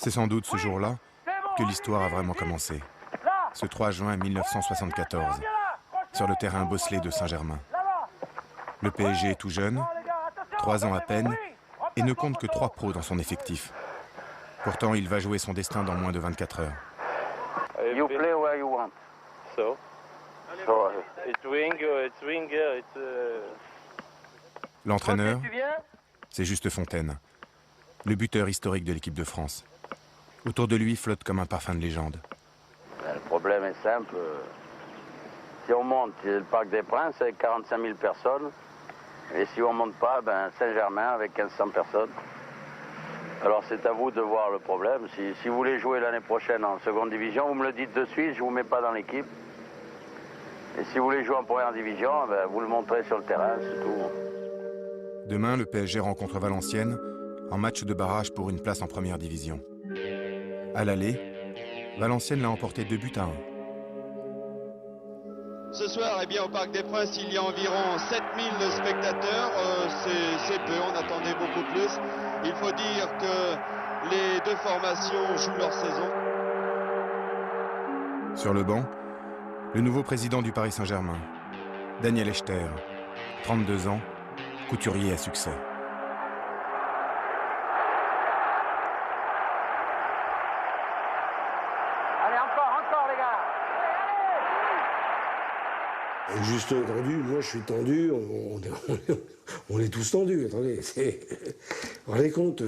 C'est sans doute ce jour-là que l'histoire a vraiment commencé. Ce 3 juin 1974, sur le terrain bosselé de Saint-Germain. Le PSG est tout jeune, 3 ans à peine, et ne compte que 3 pros dans son effectif. Pourtant, il va jouer son destin dans moins de 24 heures. You play where you want. So it's winger, L'entraîneur, c'est Juste Fontaine, le buteur historique de l'équipe de France. Autour de lui flotte comme un parfum de légende. Le problème est simple. Si on monte, le Parc des Princes avec 45 000 personnes. Et si on ne monte pas, Saint-Germain avec 1500 personnes. Alors c'est à vous de voir le problème. Si vous voulez jouer l'année prochaine en seconde division, vous me le dites de suite, je ne vous mets pas dans l'équipe. Et si vous voulez jouer en première division, vous le montrez sur le terrain, c'est tout. Demain, le PSG rencontre Valenciennes en match de barrage pour une place en première division. À l'aller, Valenciennes l'a emporté 2-1. Ce soir, au Parc des Princes, il y a environ 7000 spectateurs. C'est peu, on attendait beaucoup plus. Il faut dire que les deux formations jouent leur saison. Sur le banc, le nouveau président du Paris Saint-Germain, Daniel Echter, 32 ans, couturier à succès. Juste tendu, moi je suis tendu, on est tous tendus, attendez, vous vous rendez compte,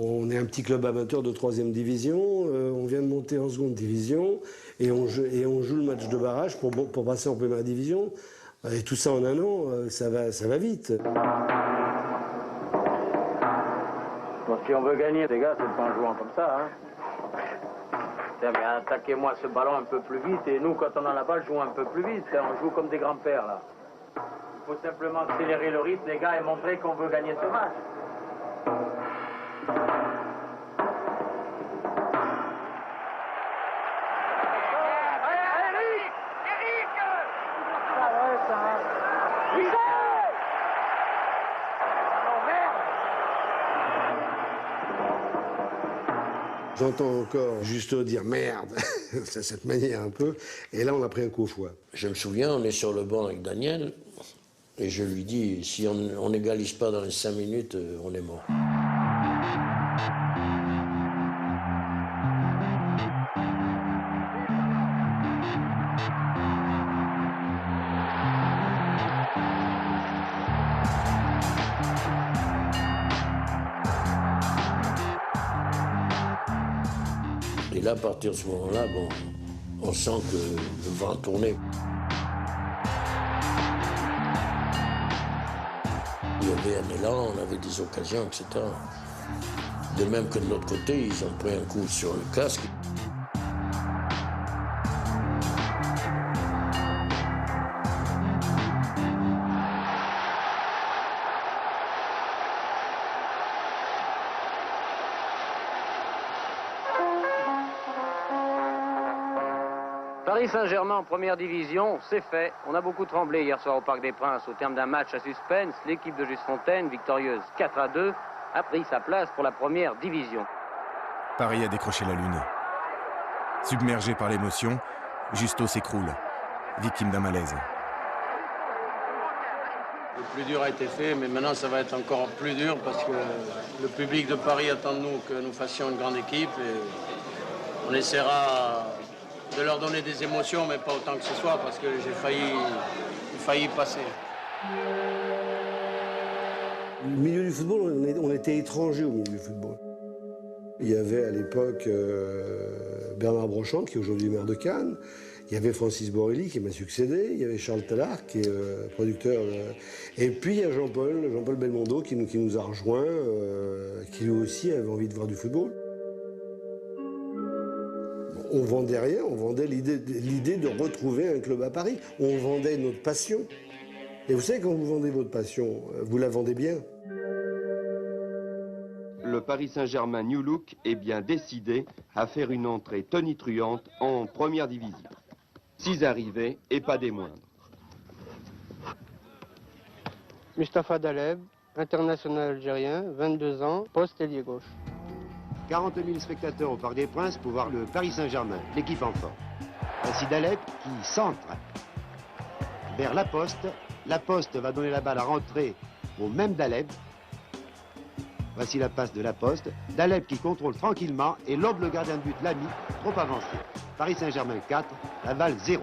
on est un petit club amateur de 3e division, on vient de monter en seconde division, et on joue le match de barrage pour passer en première division, et tout ça en un an, ça va vite. Bon, si on veut gagner, les gars, c'est pas en jouant comme ça, hein. Mais attaquez-moi ce ballon un peu plus vite, et nous, quand on a la balle, jouons un peu plus vite. On joue comme des grands-pères, là. Il faut simplement accélérer le rythme, les gars, et montrer qu'on veut gagner ce match. J'entends encore Justo dire merde, c'est cette manière un peu, et là on a pris un coup au foie. Je me souviens, on est sur le banc avec Daniel, et je lui dis, si on n'égalise pas dans les 5 minutes, on est mort. Et là, à partir de ce moment-là, on sent que le vent tournait. Il y avait un élan, on avait des occasions, etc. De même que de l'autre côté, ils ont pris un coup sur le casque. Paris Saint-Germain en première division, c'est fait. On a beaucoup tremblé hier soir au Parc des Princes. Au terme d'un match à suspense, l'équipe de Juste Fontaine, victorieuse 4-2, a pris sa place pour la première division. Paris a décroché la lune. Submergé par l'émotion, Justo s'écroule, victime d'un malaise. Le plus dur a été fait, mais maintenant ça va être encore plus dur parce que le public de Paris attend de nous que nous fassions une grande équipe et on essaiera de leur donner des émotions, mais pas autant que ce soit, parce que j'ai failli passer. Au milieu du football, on était étrangers au milieu du football. Il y avait à l'époque Bernard Brochant, qui est aujourd'hui maire de Cannes. Il y avait Francis Borrelli, qui m'a succédé. Il y avait Charles Tallard, qui est producteur. Et puis il y a Jean-Paul Belmondo, qui nous a rejoints, qui lui aussi avait envie de voir du football. On vendait rien, on vendait l'idée de retrouver un club à Paris. On vendait notre passion. Et vous savez, quand vous vendez votre passion, vous la vendez bien. Le Paris Saint-Germain New Look est bien décidé à faire une entrée tonitruante en première division. 6 arrivées et pas des moindres. Mustapha Daleb, international algérien, 22 ans, poste ailier gauche. 40 000 spectateurs au Parc des Princes pour voir le Paris Saint-Germain, l'équipe en forme. Voici Dalep qui centre vers La Poste. La Poste va donner la balle à rentrer au même Dalep. Voici la passe de La Poste. Dalep qui contrôle tranquillement et lobe le gardien de but Lamy, trop avancé. Paris Saint-Germain 4, Laval 0.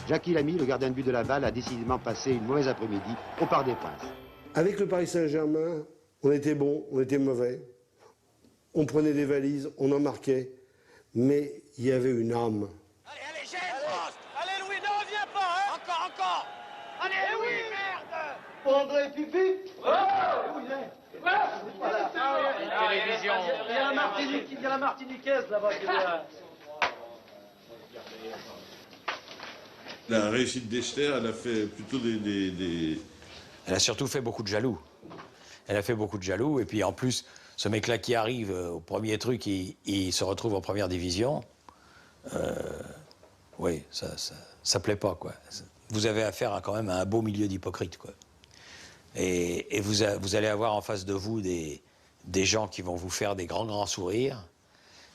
Jackie Lamy, le gardien de but de Laval, a décidément passé une mauvaise après-midi au Parc des Princes. Avec le Paris Saint-Germain, on était bon, on était mauvais. On prenait des valises, on en marquait. Mais il y avait une âme. Allez, allez, gêne, France. Allez, Louis, ne reviens pas, hein. Encore. Allez, Louis, merde. André Pipi. Oh, il est. Voilà. Télévision. Il y a la Martiniquaise là-bas. La réussite d'Echter, elle a fait plutôt des... Elle a surtout fait beaucoup de jaloux. Elle a fait beaucoup de jaloux, et puis en plus, ce mec-là qui arrive au premier truc, il se retrouve en première division. Oui, ça plaît pas, quoi. Vous avez affaire quand même à un beau milieu d'hypocrites, quoi. Et vous allez avoir en face de vous des gens qui vont vous faire des grands sourires,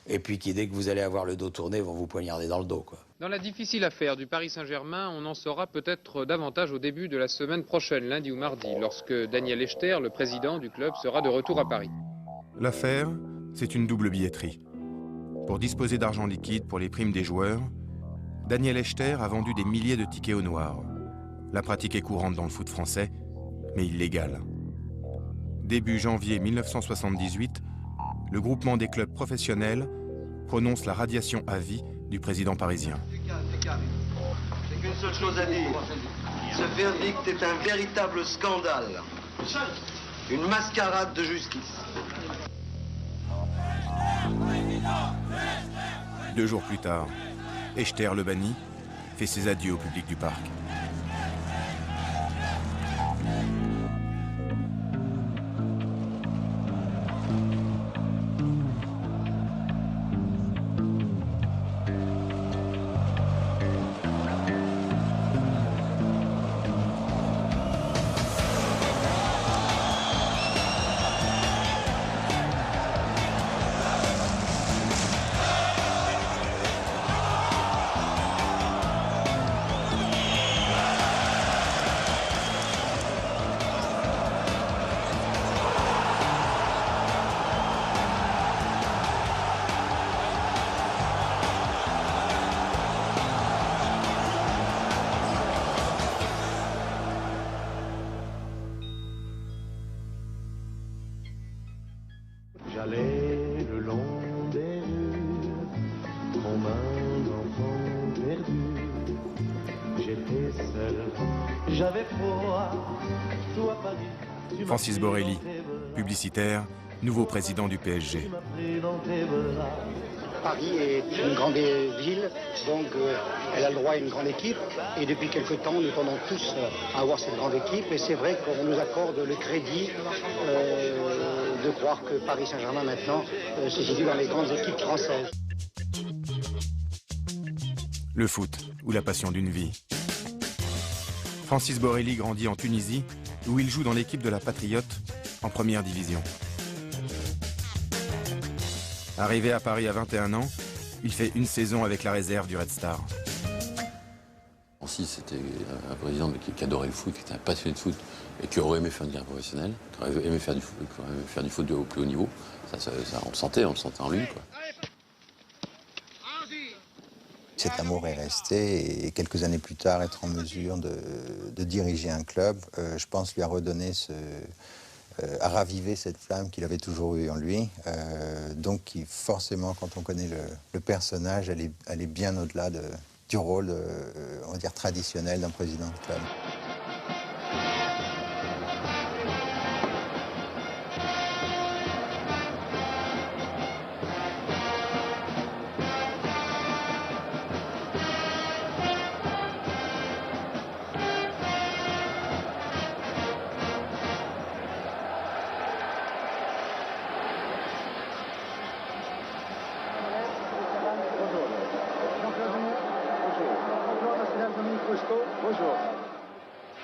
et puis qui, dès que vous allez avoir le dos tourné, vont vous poignarder dans le dos, quoi. Dans la difficile affaire du Paris Saint-Germain, on en saura peut-être davantage au début de la semaine prochaine, lundi ou mardi, lorsque Daniel Echter, le président du club, sera de retour à Paris. L'affaire, c'est une double billetterie. Pour disposer d'argent liquide pour les primes des joueurs, Daniel Echter a vendu des milliers de tickets au noir. La pratique est courante dans le foot français, mais illégale. Début janvier 1978, le groupement des clubs professionnels prononce la radiation à vie du président parisien. C'est calme. J'ai qu'une seule chose à dire. Ce verdict est un véritable scandale. Une mascarade de justice. 2 jours plus tard, Echter le banni fait ses adieux au public du parc. J'allais le long des rues, comme un enfant perdu. J'étais seul, j'avais froid, tout à Paris. Francis Borelli, publicitaire, nouveau président du PSG. Paris est une grande ville, donc elle a le droit à une grande équipe. Et depuis quelque temps, nous tendons tous à avoir cette grande équipe. Et c'est vrai qu'on nous accorde le crédit de croire que Paris Saint-Germain maintenant se situe dans les grandes équipes françaises. Le foot, ou la passion d'une vie. Francis Borelli grandit en Tunisie, où il joue dans l'équipe de la Patriote, en première division. Arrivé à Paris à 21 ans, il fait une saison avec la réserve du Red Star. Francis, c'était un président qui adorait le foot, qui était un passionné de foot et qui aurait aimé faire une carrière professionnelle, qui aurait aimé faire du foot au plus haut niveau. Ça, on le sentait en lui, quoi. Cet amour est resté et quelques années plus tard, être en mesure de diriger un club, je pense lui a redonné à raviver cette flamme qu'il avait toujours eue en lui. Donc forcément, quand on connaît le personnage, elle est bien au-delà du rôle, on va dire, traditionnel d'un président de club.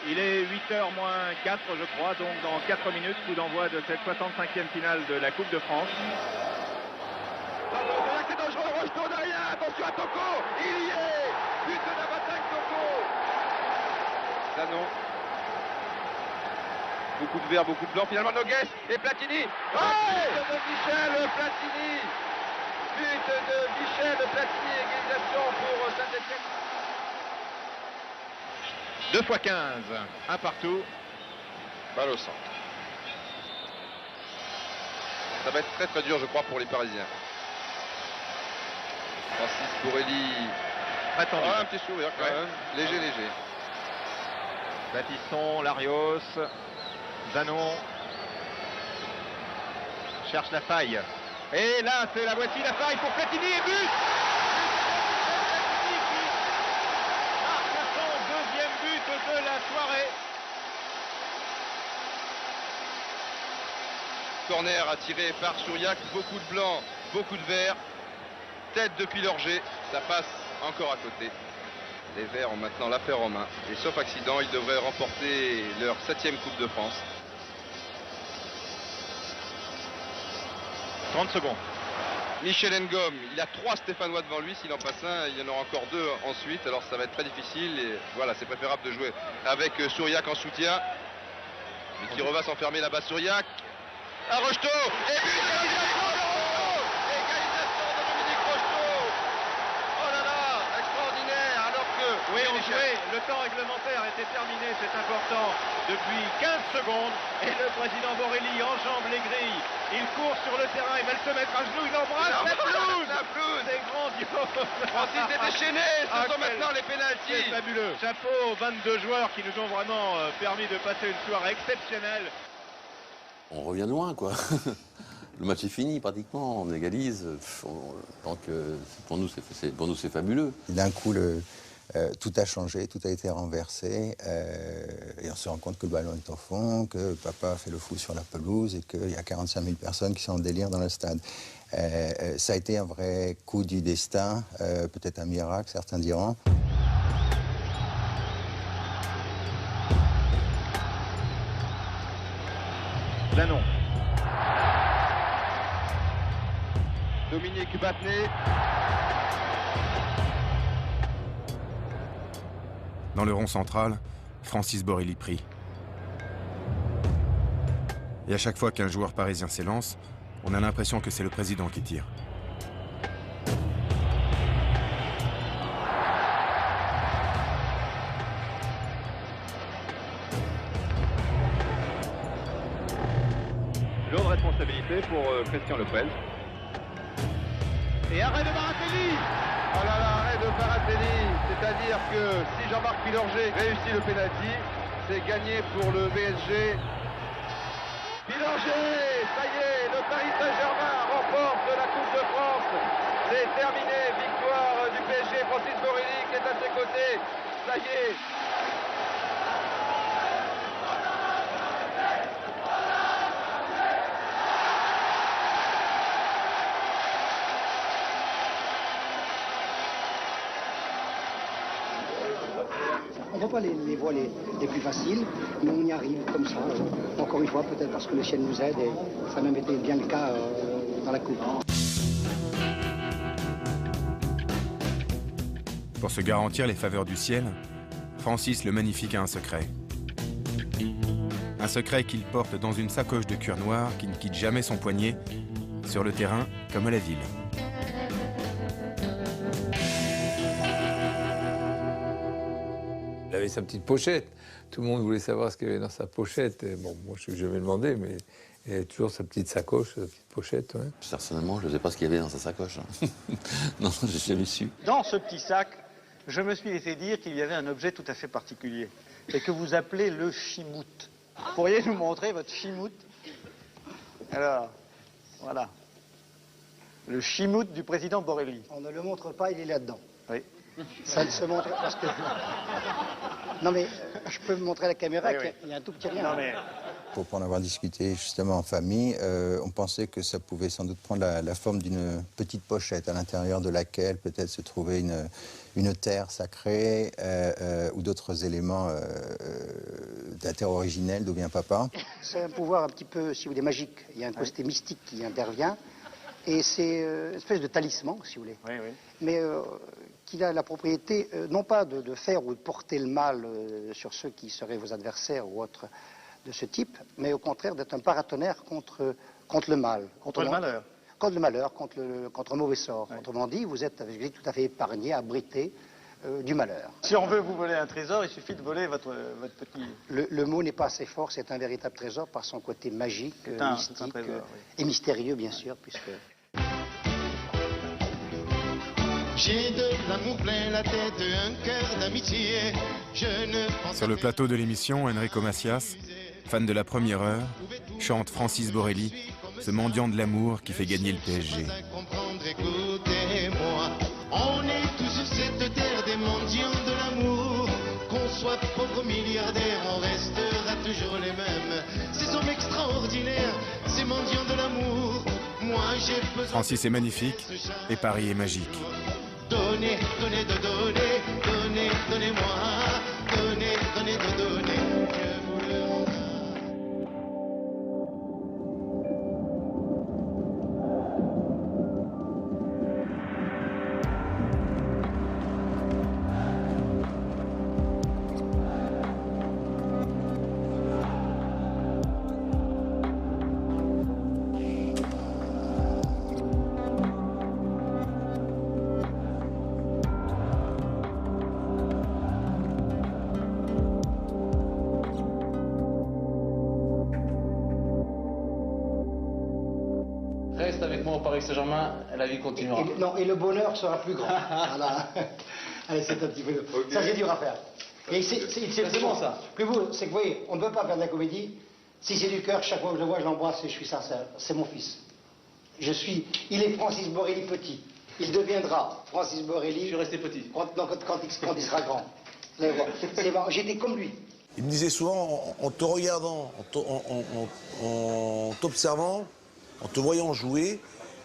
Il est 18h moins 4, je crois, donc dans 4 minutes, coup d'envoi de cette 65e finale de la Coupe de France. C'est dangereux, Rocheteau derrière, attention à Toko, il y est, but de la bataille Toko. Zanon. Beaucoup de vert, beaucoup de blanc, finalement Noguès et Platini. Oh, but de Michel Platini. But de Michel Platini, égalisation pour Saint-Étienne. 2 x 15, un partout. Balle au centre. Ça va être très très dur, je crois, pour les Parisiens. Francis Borelli. Attendu. Un petit sourire quand même. Léger, léger. Baptiston, Larios, Zanon. Cherche la faille. Et là, c'est la voici, la faille pour Platini et but. Platini qui marque son deuxième but de la soirée. Corner attiré par Souriac. Beaucoup de blanc, beaucoup de vert. Tête depuis l'orger. Ça passe encore à côté. Les Verts ont maintenant l'affaire en main. Et sauf accident, ils devraient remporter leur 7e Coupe de France. 30 secondes. Michel Ngom, il a 3 Stéphanois devant lui. S'il en passe un, il y en aura encore 2 ensuite. Alors ça va être très difficile. Et voilà, c'est préférable de jouer avec Souriac en soutien. Mais qui va s'enfermer là-bas, Souriac. À Rocheteau. Et but, égalisation de Rocheteau. Égalisation de Dominique Rocheteau. Oh là là, extraordinaire. Alors que... Oui, on jouait. Le temps réglementaire était terminé, c'est important, depuis 15 secondes. Et le président Borelli enjambe les grilles. Il court sur le terrain, il va se mettre à genoux, il embrasse la pelouse. La pelouse. C'est grandiose. Francis est déchaîné. Ce sont maintenant les pénaltys. C'est fabuleux. Chapeau aux 22 joueurs qui nous ont vraiment permis de passer une soirée exceptionnelle. On revient de loin, quoi. Le match est fini, pratiquement. On égalise. Donc, pour nous, c'est fabuleux. D'un coup, tout a changé, tout a été renversé. Et on se rend compte que le ballon est au fond, que papa fait le fou sur la pelouse et qu'il y a 45 000 personnes qui sont en délire dans le stade. Ça a été un vrai coup du destin, peut-être un miracle, certains diront. Zanon. Dominique Battenet. Dans le rond central, Francis Borelli prie. Et à chaque fois qu'un joueur parisien s'élance, on a l'impression que c'est le président qui tire. Lourde responsabilité pour Christian Lepel. Et arrêt de Baratelli. Oh là là, arrêt de Baratelli. C'est-à-dire que si Jean-Marc Pilorget réussit le pénalty, c'est gagné pour le PSG. Pilorget, ça y est, le Paris Saint-Germain remporte la Coupe de France. C'est terminé, victoire du PSG. Francis Borelli qui est à ses côtés. Ça y est. On ne voit pas les voies les plus faciles, mais on y arrive comme ça. Encore une fois, peut-être parce que le ciel nous aide, et ça a même été bien le cas dans la Coupe. Pour se garantir les faveurs du ciel, Francis le Magnifique a un secret. Un secret qu'il porte dans une sacoche de cuir noir qui ne quitte jamais son poignet, sur le terrain comme à la ville. Il avait sa petite pochette. Tout le monde voulait savoir ce qu'il y avait dans sa pochette. Et bon, moi, je n'ai jamais demandé, mais il avait toujours sa petite sacoche, sa petite pochette. Ouais. Personnellement, je ne sais pas ce qu'il y avait dans sa sacoche. Non, je n'ai jamais su. Dans ce petit sac, je me suis laissé dire qu'il y avait un objet tout à fait particulier, et que vous appelez le chimout. Pourriez nous montrer votre chimout? Alors, voilà. Le chimout du président Borelli. On ne le montre pas, il est là-dedans. Oui. Ça ne se montre parce que... Non mais, je peux me montrer à la caméra Oui, oui. qu'il y a un tout petit rien. Non mais, pour en avoir discuté justement en famille, on pensait que ça pouvait sans doute prendre la forme d'une petite pochette à l'intérieur de laquelle peut-être se trouvait une terre sacrée ou d'autres éléments de la terre originelle d'où vient papa. C'est un pouvoir un petit peu, si vous voulez, magique. Il y a un côté mystique qui intervient et c'est une espèce de talisman, si vous voulez. Oui, oui. Mais qu'il a la propriété, non pas de faire ou de porter le mal sur ceux qui seraient vos adversaires ou autres de ce type, mais au contraire d'être un paratonnerre contre le mal. Contre le malheur. Contre le malheur, contre un mauvais sort. Ouais. Autrement dit, vous êtes tout à fait épargné, abrité du malheur. Si on veut vous voler un trésor, il suffit de voler votre petit... Le mot n'est pas assez fort, c'est un véritable trésor par son côté magique, mystique trésor, oui. Et mystérieux, bien sûr, puisque... J'ai de l'amour plein la tête, un cœur d'amitié. Sur le plateau de l'émission, Enrico Macias, fan de la première heure, chante Francis Borelli, ce mendiant de l'amour qui fait gagner le PSG. Écoutez-moi, on est tous sur cette terre des mendiants de l'amour. Qu'on soit pauvre milliardaire, on restera toujours les mêmes. Ces hommes extraordinaires, ces mendiants de l'amour. Moi j'ai besoin... Francis est magnifique et Paris est magique. Donnez, donnez, donnez, donnez, donnez-moi. Donnez, donnez, donnez, je vous le rends. Reste avec moi au Paris Saint-Germain, la vie continuera. Et le bonheur sera plus grand. Voilà. Allez, c'est un petit peu... Okay. Ça, c'est dur à faire. Et c'est bon, ça. Plus beau, c'est que, vous voyez, on ne peut pas faire de la comédie. Si c'est du cœur, chaque fois que je le vois, je l'embrasse et je suis sincère. C'est mon fils. Il est Francis Borelli petit. Il deviendra Francis Borelli... Je suis resté petit. Quand il sera grand. C'est bon, j'étais comme lui. Il me disait souvent, en te regardant, en t'observant, en te voyant jouer,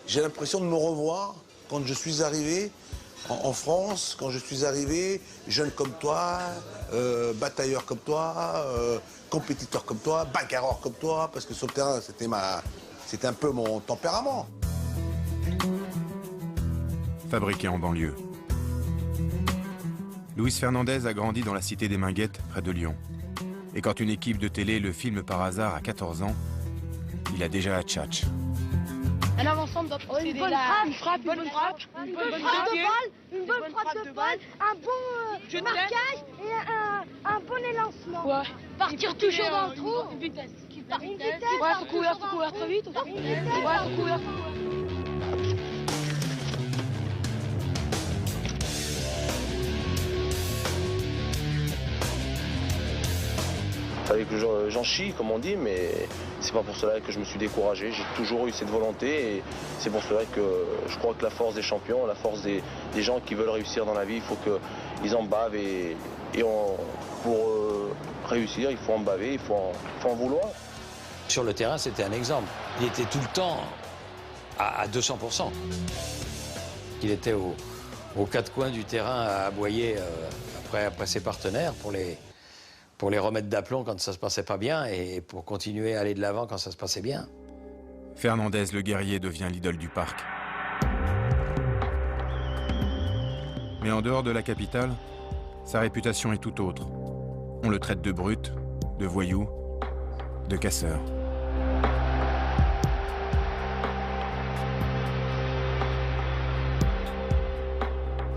j'ai l'impression de me revoir quand je suis arrivé en France, quand je suis arrivé jeune comme toi, batailleur comme toi, compétiteur comme toi, bagarreur comme toi, parce que sur le terrain, c'était un peu mon tempérament. Fabriqué en banlieue. Luis Fernandez a grandi dans la cité des Minguettes, près de Lyon. Et quand une équipe de télé le filme par hasard à 14 ans, il a déjà à tchatch. Un avant-centre doit procéder une bonne frappe, une bonne frappe de balle, un bon marquage et un bon élancement. Ouais. Partir toujours dans le trou. Une vitesse. Ouais, faut courir très vite. Ouais, faut courir. Fallait que j'en chie, comme on dit, mais c'est pas pour cela que je me suis découragé. J'ai toujours eu cette volonté et c'est pour cela que je crois que la force des champions, la force des gens qui veulent réussir dans la vie, il faut qu'ils en bavent pour réussir, il faut en baver, il faut en vouloir. Sur le terrain, c'était un exemple. Il était tout le temps à 200%. Il était aux quatre coins du terrain à aboyer après ses partenaires pour les remettre d'aplomb quand ça se passait pas bien et pour continuer à aller de l'avant quand ça se passait bien. Fernandez, le guerrier, devient l'idole du parc. Mais en dehors de la capitale, sa réputation est tout autre. On le traite de brute, de voyou, de casseur.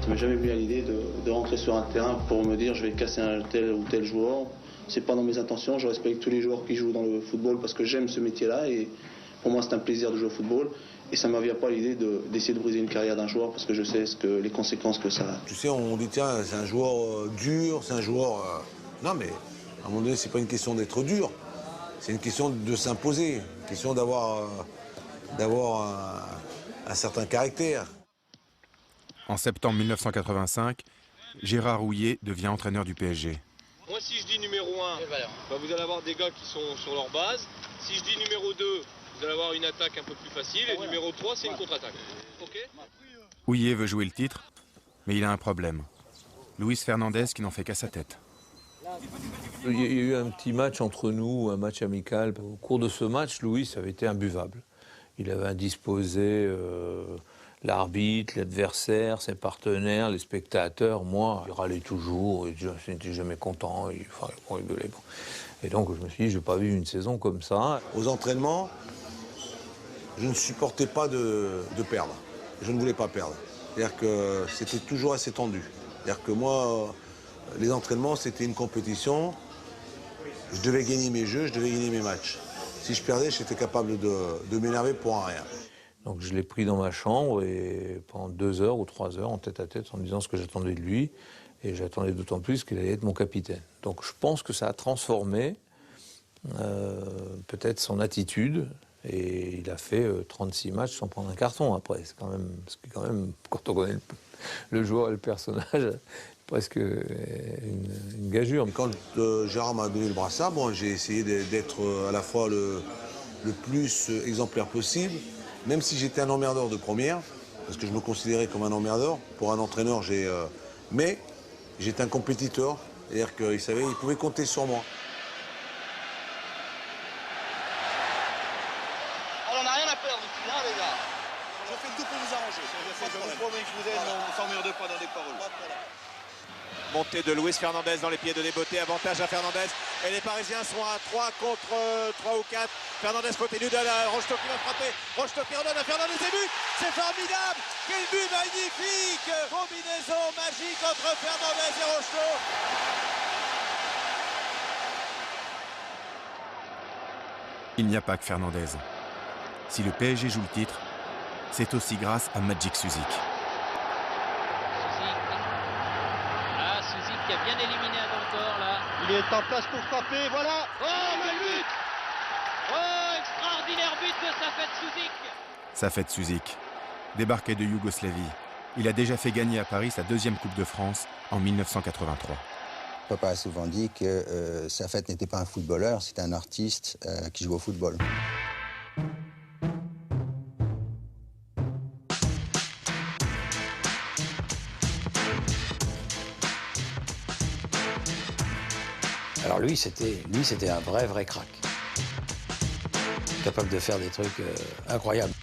Ça m'est jamais venu à l'idée de rentrer sur un terrain pour me dire je vais casser un tel ou tel joueur. C'est pas dans mes intentions, je respecte tous les joueurs qui jouent dans le football parce que j'aime ce métier-là et pour moi c'est un plaisir de jouer au football. Et ça ne me vient pas à l'idée d'essayer de briser une carrière d'un joueur parce que je sais les conséquences que ça a. Tu sais, on dit tiens, c'est un joueur dur, c'est un joueur... Non mais à un moment donné, c'est pas une question d'être dur, c'est une question de s'imposer, une question d'avoir un certain caractère. En septembre 1985, Gérard Houllier devient entraîneur du PSG. Moi, si je dis numéro 1, vous allez avoir des gars qui sont sur leur base. Si je dis numéro 2, vous allez avoir une attaque un peu plus facile. Et numéro 3, c'est une contre-attaque. Ok ? Houllier veut jouer le titre, mais il a un problème. Luis Fernandez qui n'en fait qu'à sa tête. Il y a eu un petit match entre nous, un match amical. Au cours de ce match, Luis avait été imbuvable. Il avait indisposé l'arbitre, l'adversaire, ses partenaires, les spectateurs. Moi, il râlait toujours, je n'étais jamais content, il rigolait. Et donc je me suis dit, je n'ai pas vu une saison comme ça. Aux entraînements, je ne supportais pas de perdre. Je ne voulais pas perdre. C'est-à-dire que c'était toujours assez tendu. C'est-à-dire que moi, les entraînements, c'était une compétition. Je devais gagner mes jeux, je devais gagner mes matchs. Si je perdais, j'étais capable de m'énerver pour un rien. Donc je l'ai pris dans ma chambre et pendant 2 heures ou 3 heures en tête à tête en me disant ce que j'attendais de lui. Et j'attendais d'autant plus qu'il allait être mon capitaine. Donc je pense que ça a transformé peut-être son attitude. Et il a fait 36 matchs sans prendre un carton après. C'est quand même, quand on connaît le joueur et le personnage, presque une gageure. Et quand Gérard m'a donné le brassard, j'ai essayé d'être à la fois le plus exemplaire possible, même si j'étais un emmerdeur de première, parce que je me considérais comme un emmerdeur. Pour un entraîneur, mais j'étais un compétiteur, c'est-à-dire qu'il pouvait compter sur moi. Alors on n'a rien à perdre ici, hein, les gars. Je fais tout pour vous arranger. Je vous promets que je vous aide, on ne s'emmerde pas dans les paroles. Montée de Luis Fernandez dans les pieds de Desbotés, avantage à Fernandez. Et les Parisiens sont à 3 contre 3 ou 4. Fernandez continue de la Rocheteau qui va frapper. Rocheteau qui redonne à Fernandez et but. C'est formidable. Quel but magnifique. Combinaison magique entre Fernandez et Rocheteau. Il n'y a pas que Fernandez. Si le PSG joue le titre, c'est aussi grâce à Magic Suzik. Qui a bien éliminé Adancourt là. Il est en place pour frapper, voilà. Oh le but. Oh, extraordinaire but de Safet Suzik. Safet Suzik, débarqué de Yougoslavie, il a déjà fait gagner à Paris sa 2e Coupe de France en 1983. Papa a souvent dit que Safet n'était pas un footballeur, c'était un artiste qui joue au football. Alors lui, c'était un vrai crack. Capable de faire des trucs incroyables.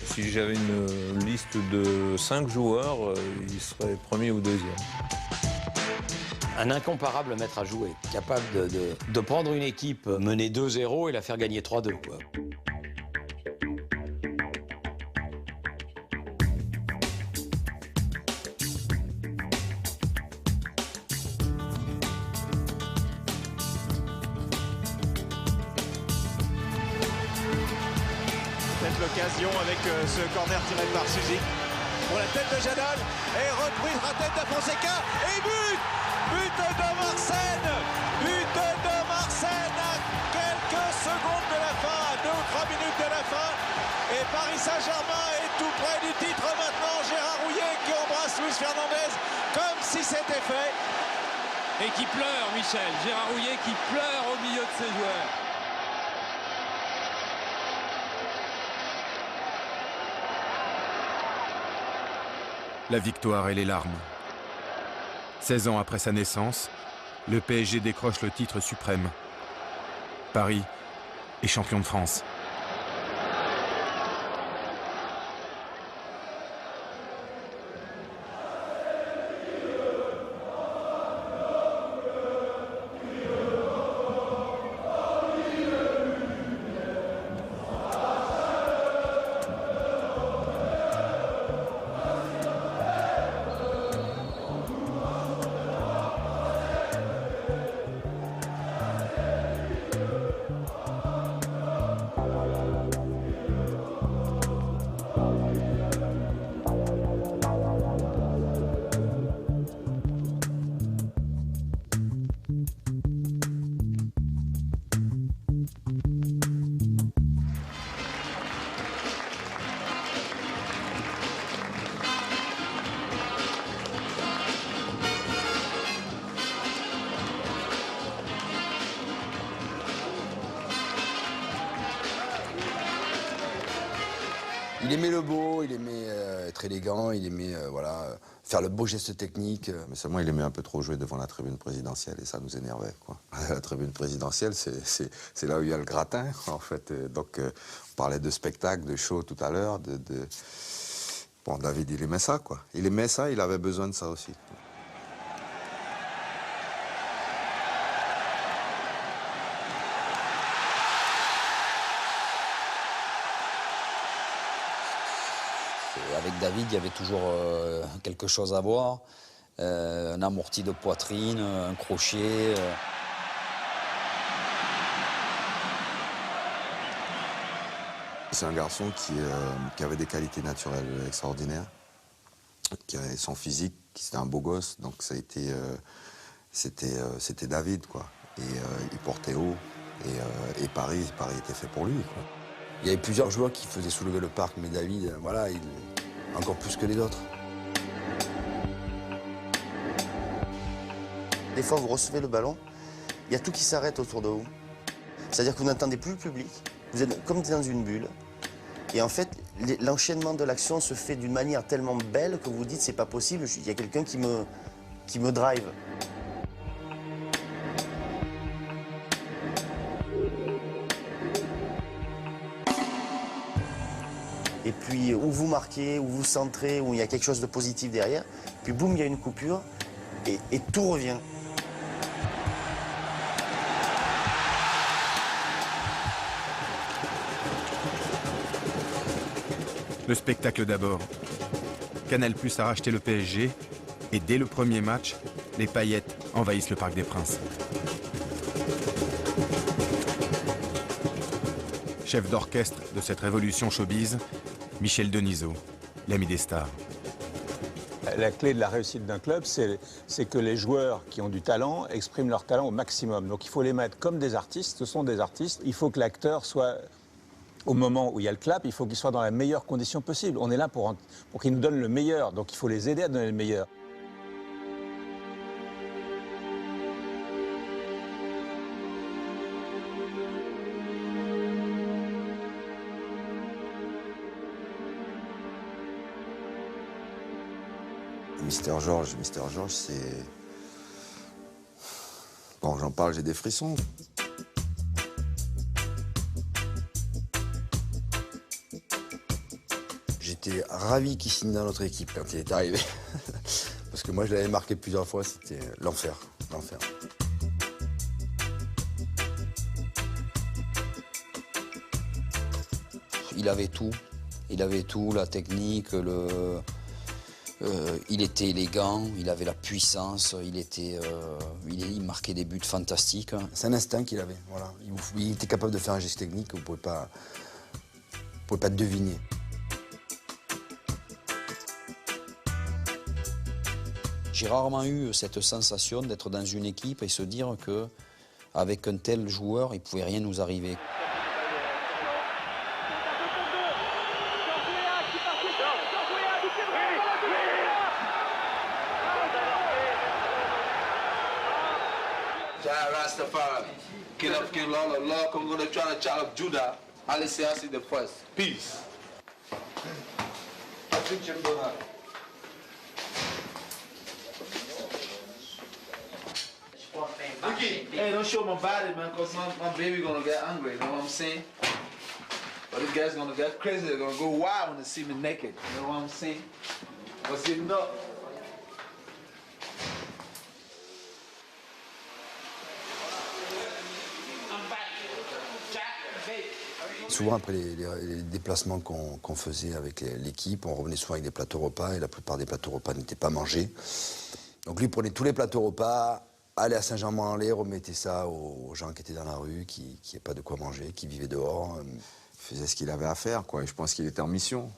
Si j'avais une liste de 5 joueurs, il serait premier ou deuxième. Un incomparable maître à jouer, capable de prendre une équipe menée 2-0 et la faire gagner 3-2, quoi. L'occasion avec ce corner tiré par Suzik pour la tête de Jadol et reprise la tête de Fonseca et but de Marseille à quelques secondes de la fin, 2 ou 3 minutes de la fin, et Paris Saint-Germain est tout près du titre maintenant. Gérard Houllier qui embrasse Luis Fernandez comme si c'était fait et qui pleure, Michel. Gérard Houllier qui pleure au milieu de ses joueurs. La victoire et les larmes. 16 ans après sa naissance, le PSG décroche le titre suprême. Paris est champion de France. Il aimait le beau, il aimait être élégant, il aimait voilà, faire le beau geste technique. Mais seulement, il aimait un peu trop jouer devant la tribune présidentielle et ça nous énervait, quoi. La tribune présidentielle, c'est là où il y a le gratin, en fait. Donc, on parlait de spectacle, de show tout à l'heure. Bon, David, il aimait ça, quoi. Il aimait ça, il avait besoin de ça aussi. Avec David, il y avait toujours quelque chose à voir. Un amorti de poitrine, un crochet. C'est un garçon qui avait des qualités naturelles extraordinaires, qui avait son physique, qui était un beau gosse, donc ça a été, c'était David, quoi. Et il portait haut, et Paris était fait pour lui, quoi. Il y avait plusieurs joueurs qui faisaient soulever le parc, mais David, voilà, encore plus que les autres. Des fois, vous recevez le ballon, il y a tout qui s'arrête autour de vous. C'est-à-dire que vous n'entendez plus le public, vous êtes comme dans une bulle. Et en fait, l'enchaînement de l'action se fait d'une manière tellement belle que vous vous dites c'est pas possible, il y a quelqu'un qui me drive. Et puis, où vous marquez, où vous centrez, où il y a quelque chose de positif derrière, puis boum, il y a une coupure, et tout revient. Le spectacle d'abord. Canal+ a racheté le PSG, et dès le premier match, les paillettes envahissent le Parc des Princes. Chef d'orchestre de cette révolution showbiz, Michel Denisot, l'ami des stars. La clé de la réussite d'un club, c'est que les joueurs qui ont du talent expriment leur talent au maximum. Donc il faut les mettre comme des artistes, ce sont des artistes. Il faut que l'acteur soit, au moment où il y a le clap, il faut qu'il soit dans la meilleure condition possible. On est là pour qu'ils nous donnent le meilleur, donc il faut les aider à donner le meilleur. Mister George, c'est... Bon, j'en parle, j'ai des frissons. J'étais ravi qu'il signe dans notre équipe quand il est arrivé. Parce que moi, je l'avais marqué plusieurs fois, c'était l'enfer, l'enfer. Il avait tout, la technique, il était élégant, il avait la puissance, il marquait des buts fantastiques. C'est un instinct qu'il avait, voilà. Il était capable de faire un geste technique que vous ne pouvez pas deviner. J'ai rarement eu cette sensation d'être dans une équipe et se dire qu'avec un tel joueur, il ne pouvait rien nous arriver. Rastafari, King of King, Lord of Lord, I'm going to try to child of Judah. Haile Selassie the first. Peace. Ricky, hey, don't show my body, man, because my baby gonna get angry, you know what I'm saying? But the guys gonna get crazy, they're gonna go wild when they see me naked, you know what I'm saying? What's it up? Souvent, après les déplacements qu'on faisait avec l'équipe, on revenait souvent avec des plateaux repas, et la plupart des plateaux repas n'étaient pas mangés. Donc lui prenait tous les plateaux repas, allait à Saint-Germain-en-Laye, remettait ça aux gens qui étaient dans la rue, qui n'avaient pas de quoi manger, qui vivaient dehors. Il faisait ce qu'il avait à faire, quoi, et je pense qu'il était en mission.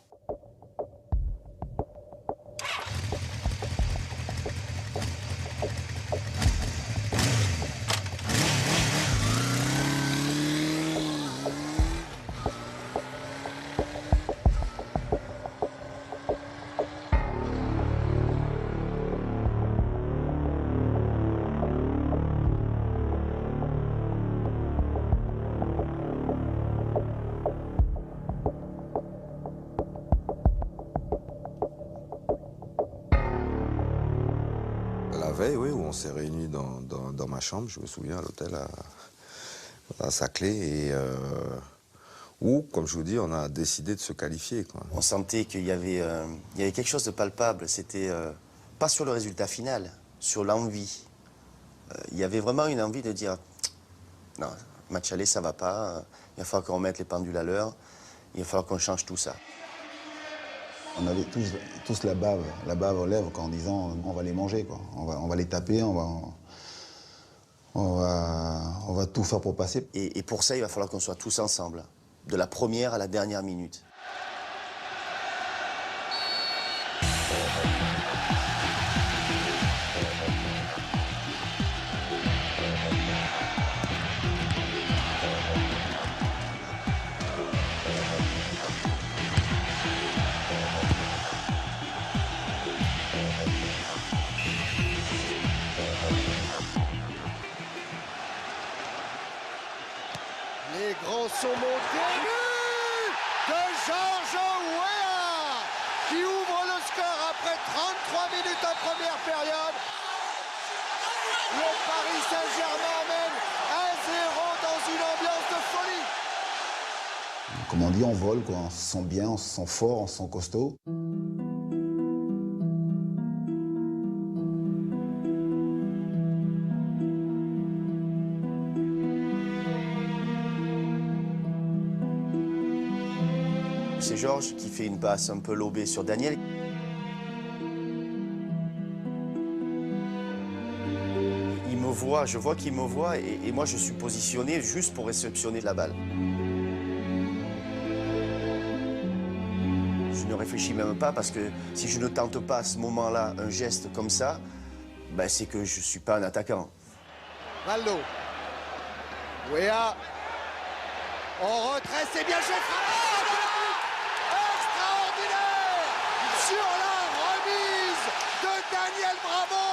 veille, oui, où on s'est réunis dans ma chambre, je me souviens, à l'hôtel, à Saclay, et où, comme je vous dis, on a décidé de se qualifier, quoi. On sentait qu'il y avait quelque chose de palpable. C'était pas sur le résultat final, sur l'envie. Il y avait vraiment une envie de dire non, match aller, ça va pas. Il va falloir qu'on remette les pendules à l'heure. Il va falloir qu'on change tout ça. On avait tous la bave aux lèvres en disant on va les manger, quoi. On va les taper, on va tout faire pour passer. Et pour ça, il va falloir qu'on soit tous ensemble, de la première à la dernière minute. Les grands sont montés. But de Georges Weah qui ouvre le score après 33 minutes en première période. Le Paris Saint-Germain mène 1-0 dans une ambiance de folie. Comme on dit, on vole, quoi. On se sent bien, on se sent fort, on se sent costaud. C'est Georges qui fait une passe un peu lobée sur Daniel. Il me voit, je vois qu'il me voit et moi je suis positionné juste pour réceptionner la balle. Je ne réfléchis même pas parce que si je ne tente pas à ce moment-là un geste comme ça, ben c'est que je ne suis pas un attaquant. Valdo. Weah. En retrait, c'est bien joué. Extraordinaire. Sur la remise de Daniel Bravo,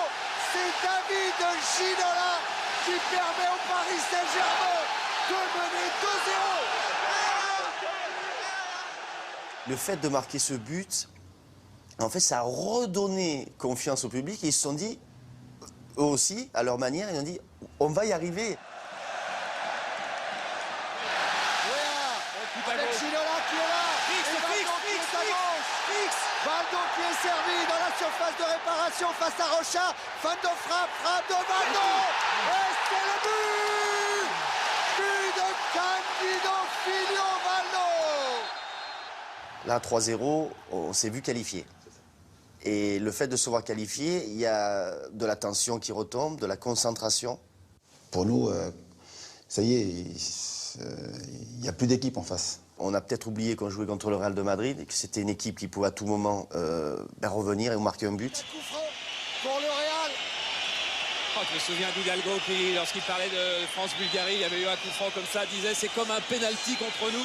c'est David Ginola qui permet au Paris Saint-Germain de mener 2-0. Le fait de marquer ce but, en fait, ça a redonné confiance au public et ils se sont dit, eux aussi, à leur manière, ils ont dit, on va y arriver. Avec Ginola qui est là. Valdo qui est servi dans la surface de réparation face à Rocha. Fin de frappe de Valdo. Et c'est le but. But de Candido Filio Valdo. Là, 3-0, on s'est vu qualifié. Et le fait de se voir qualifié, il y a de la tension qui retombe, de la concentration. Pour nous, ça y est, il n'y a plus d'équipe en face. On a peut-être oublié qu'on jouait contre le Real de Madrid et que c'était une équipe qui pouvait à tout moment revenir et marquer un but. Pour le Real. Oh, je me souviens d'Hidalgo qui, lorsqu'il parlait de France-Bulgarie, il y avait eu un coup franc comme ça, disait c'est comme un pénalty contre nous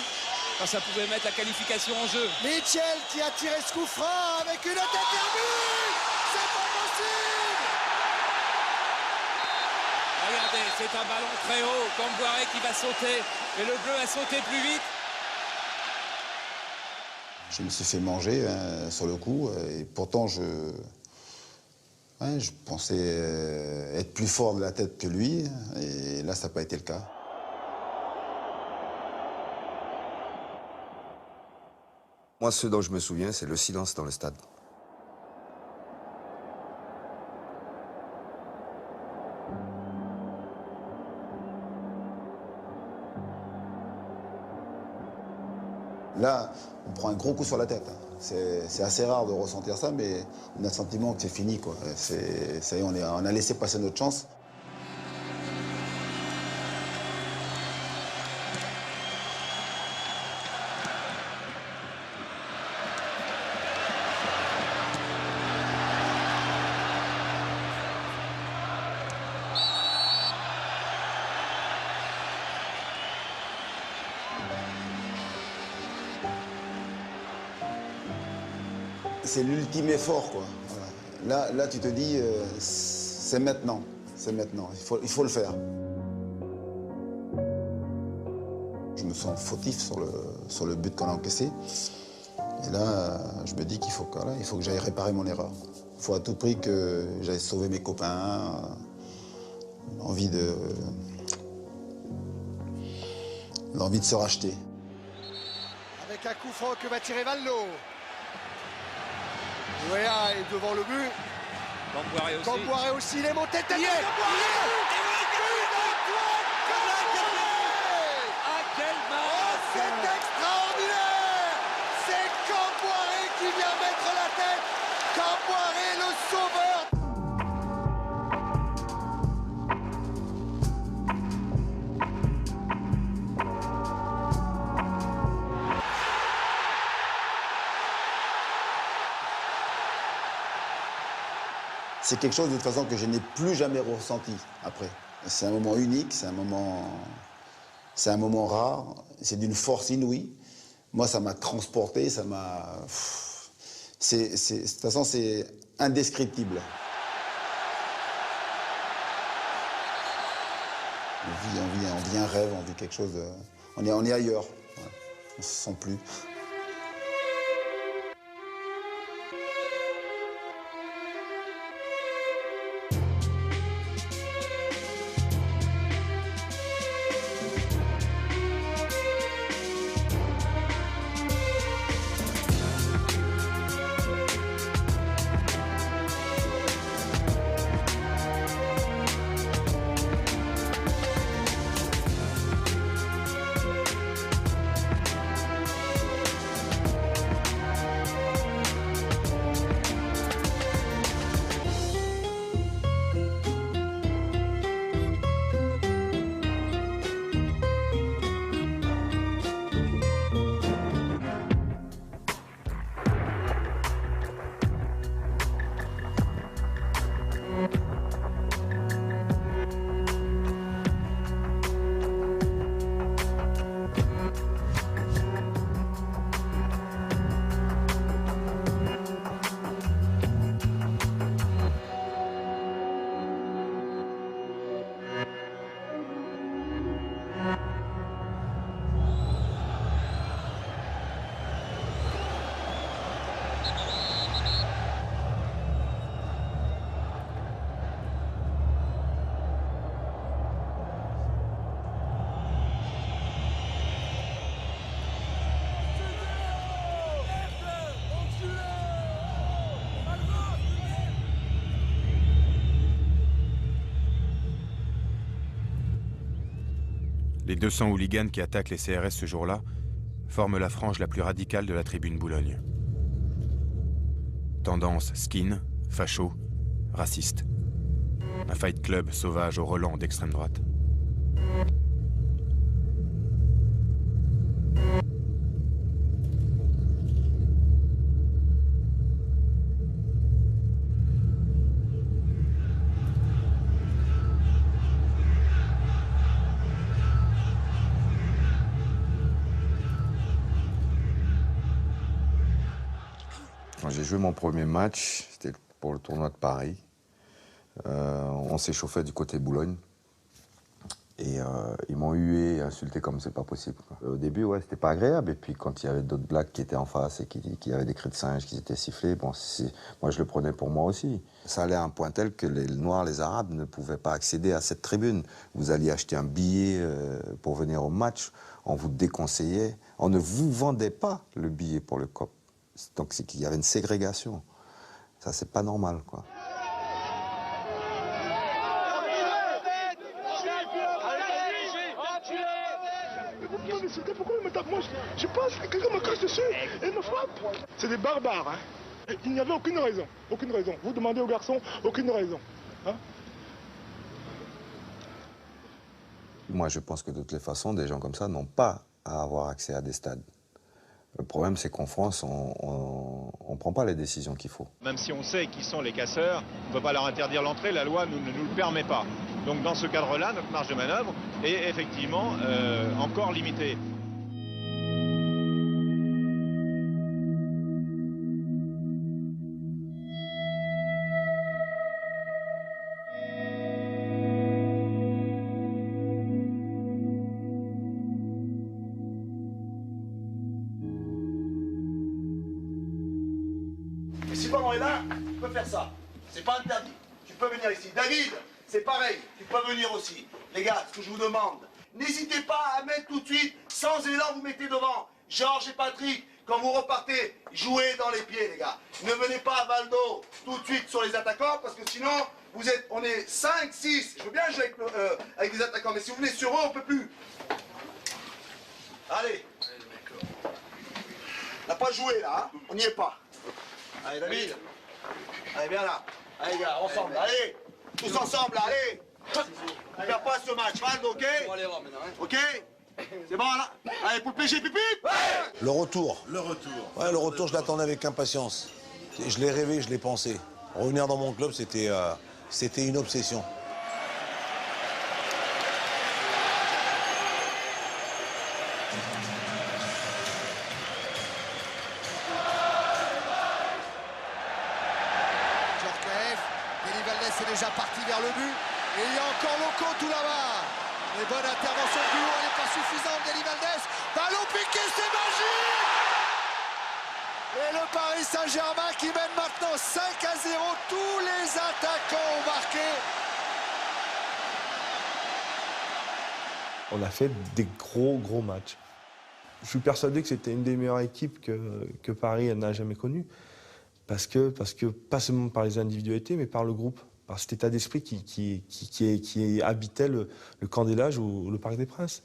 quand ça pouvait mettre la qualification en jeu. Mitchell qui a tiré ce coup franc avec une tête but. C'est pas possible. Regardez, c'est un ballon très haut, Camboiré qui va sauter et le bleu a sauté plus vite. Je me suis fait manger sur le coup et pourtant je pensais être plus fort de la tête que lui et là ça n'a pas été le cas. Moi, ce dont je me souviens, c'est le silence dans le stade. Là, on prend un gros coup sur la tête. C'est assez rare de ressentir ça, mais on a le sentiment que c'est fini, quoi. Ça y est, on a laissé passer notre chance. C'est l'ultime effort, quoi. Voilà. Là, tu te dis, c'est maintenant. C'est maintenant. Il faut le faire. Je me sens fautif sur le but qu'on a encaissé. Et là, je me dis qu'il faut que j'aille réparer mon erreur. Il faut à tout prix que j'aille sauver mes copains. L'envie de se racheter. Avec un coup franc que va tirer Vallo. Ouéa est devant le but. Camboiré aussi, il est monté tête. C'est extraordinaire! C'est Camboiré qui vient mettre la tête! Camboiré, le sauveur! C'est quelque chose de toute façon que je n'ai plus jamais ressenti après. C'est un moment unique, c'est un moment rare, c'est d'une force inouïe. Moi, ça m'a transporté, ça m'a... De toute façon, c'est indescriptible. On vit un rêve, on vit quelque chose... On est ailleurs, ouais. On se sent plus. Les 200 hooligans qui attaquent les CRS ce jour-là forment la frange la plus radicale de la tribune Boulogne. Tendance skin, facho, raciste. Un fight club sauvage au relent d'extrême droite. Quand j'ai joué mon premier match, c'était pour le tournoi de Paris. On s'est chauffé du côté de Boulogne. Et ils m'ont hué et insulté comme c'est pas possible, quoi. Au début, ouais, c'était pas agréable. Et puis quand il y avait d'autres blacks qui étaient en face et qui avaient des cris de singe, qui étaient sifflés, bon, moi je le prenais pour moi aussi. Ça allait à un point tel que les Noirs, les Arabes ne pouvaient pas accéder à cette tribune. Vous alliez acheter un billet pour venir au match, on vous déconseillait. On ne vous vendait pas le billet pour le COP. Donc c'est qu'il y avait une ségrégation. Ça, c'est pas normal, quoi. Pourquoi il me tape? Moi, je passe, quelqu'un me crache dessus et me frappe. C'est des barbares, hein. Il n'y avait aucune raison, aucune raison. Vous demandez aux garçons, aucune raison. Hein? Moi, je pense que de toutes les façons, des gens comme ça n'ont pas à avoir accès à des stades. Le problème, c'est qu'en France, on ne prend pas les décisions qu'il faut. Même si on sait qui sont les casseurs, on ne peut pas leur interdire l'entrée, la loi ne nous le permet pas. Donc dans ce cadre-là, notre marge de manœuvre est effectivement encore limitée. si le ballon est là, tu peux faire ça. C'est pas interdit. Tu peux venir ici. David, c'est pareil. Tu peux venir aussi. Les gars, ce que je vous demande, n'hésitez pas à mettre tout de suite, sans élan, vous mettez devant. Georges et Patrick, quand vous repartez, jouez dans les pieds, les gars. Ne venez pas à Valdo tout de suite sur les attaquants, parce que sinon, on est 5, 6. Je veux bien jouer avec les attaquants, mais si vous venez sur eux, on peut plus. Allez. On n'a pas joué là, hein. On n'y est pas. Allez, David. Allez, viens là. Allez, gars, ensemble. Allez. Tous ensemble, là, allez. On ne perd pas ce match, Valdo, ok? Ok? C'est bon, là? Allez, pour le PG, pipi. Le retour. Le retour. Ouais, le retour, je l'attendais avec impatience. Je l'ai rêvé, je l'ai pensé. Revenir dans mon club, c'était une obsession. Djorkaeff, Deli Valdés est déjà parti vers le but. Et il y a encore Loco tout là-bas. Les bonnes interventions du haut, elle n'est pas suffisante, Deli Valdés. Ballon piqué, c'est magique! Et le Paris Saint-Germain qui mène maintenant 5-0. Tous les attaquants ont marqué. On a fait des gros matchs. Je suis persuadé que c'était une des meilleures équipes que Paris n'a jamais connues. Parce que pas seulement par les individualités, mais par le groupe. Par cet état d'esprit qui habitait le Camp des Lages ou le Parc des Princes.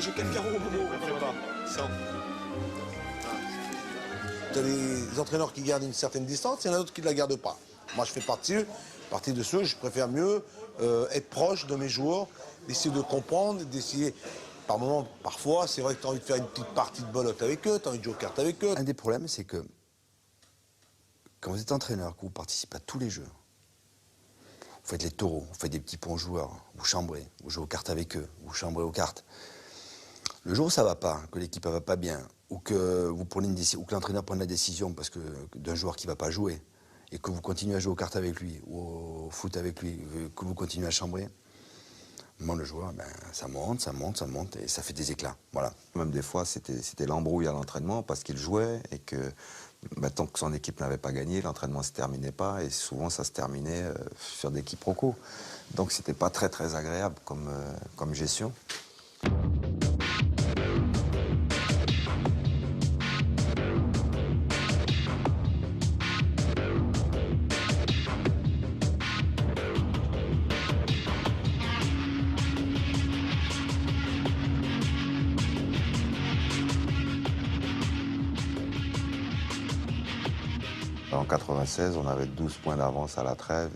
J'ai quelqu'un au moment où on ne fait pas. Sans. Il y a des entraîneurs qui gardent une certaine distance, il y en a d'autres qui ne la gardent pas. Moi, je fais partie de ceux, je préfère mieux être proche de mes joueurs, d'essayer de comprendre, d'essayer... Par moments, parfois, c'est vrai que tu as envie de faire une petite partie de belote avec eux, tu as envie de jouer aux cartes avec eux. Un des problèmes, c'est que quand vous êtes entraîneur, que vous participez à tous les jeux, vous faites les taureaux, vous faites des petits ponts joueurs, vous chambrez, vous jouez aux cartes avec eux, vous chambrez aux cartes. Le jour où ça ne va pas, que l'équipe ne va pas bien, ou que vous prenez une décision, ou que l'entraîneur prenne la décision parce que d'un joueur qui ne va pas jouer, et que vous continuez à jouer aux cartes avec lui, ou au foot avec lui, que vous continuez à chambrer, moi le joueur, ben, ça monte, et ça fait des éclats. Voilà. Même des fois, c'était l'embrouille à l'entraînement parce qu'il jouait et que tant que son équipe n'avait pas gagné, l'entraînement ne se terminait pas et souvent ça se terminait sur des quiproquos. Donc c'était pas très agréable comme gestion. En 96, on avait 12 points d'avance à la trêve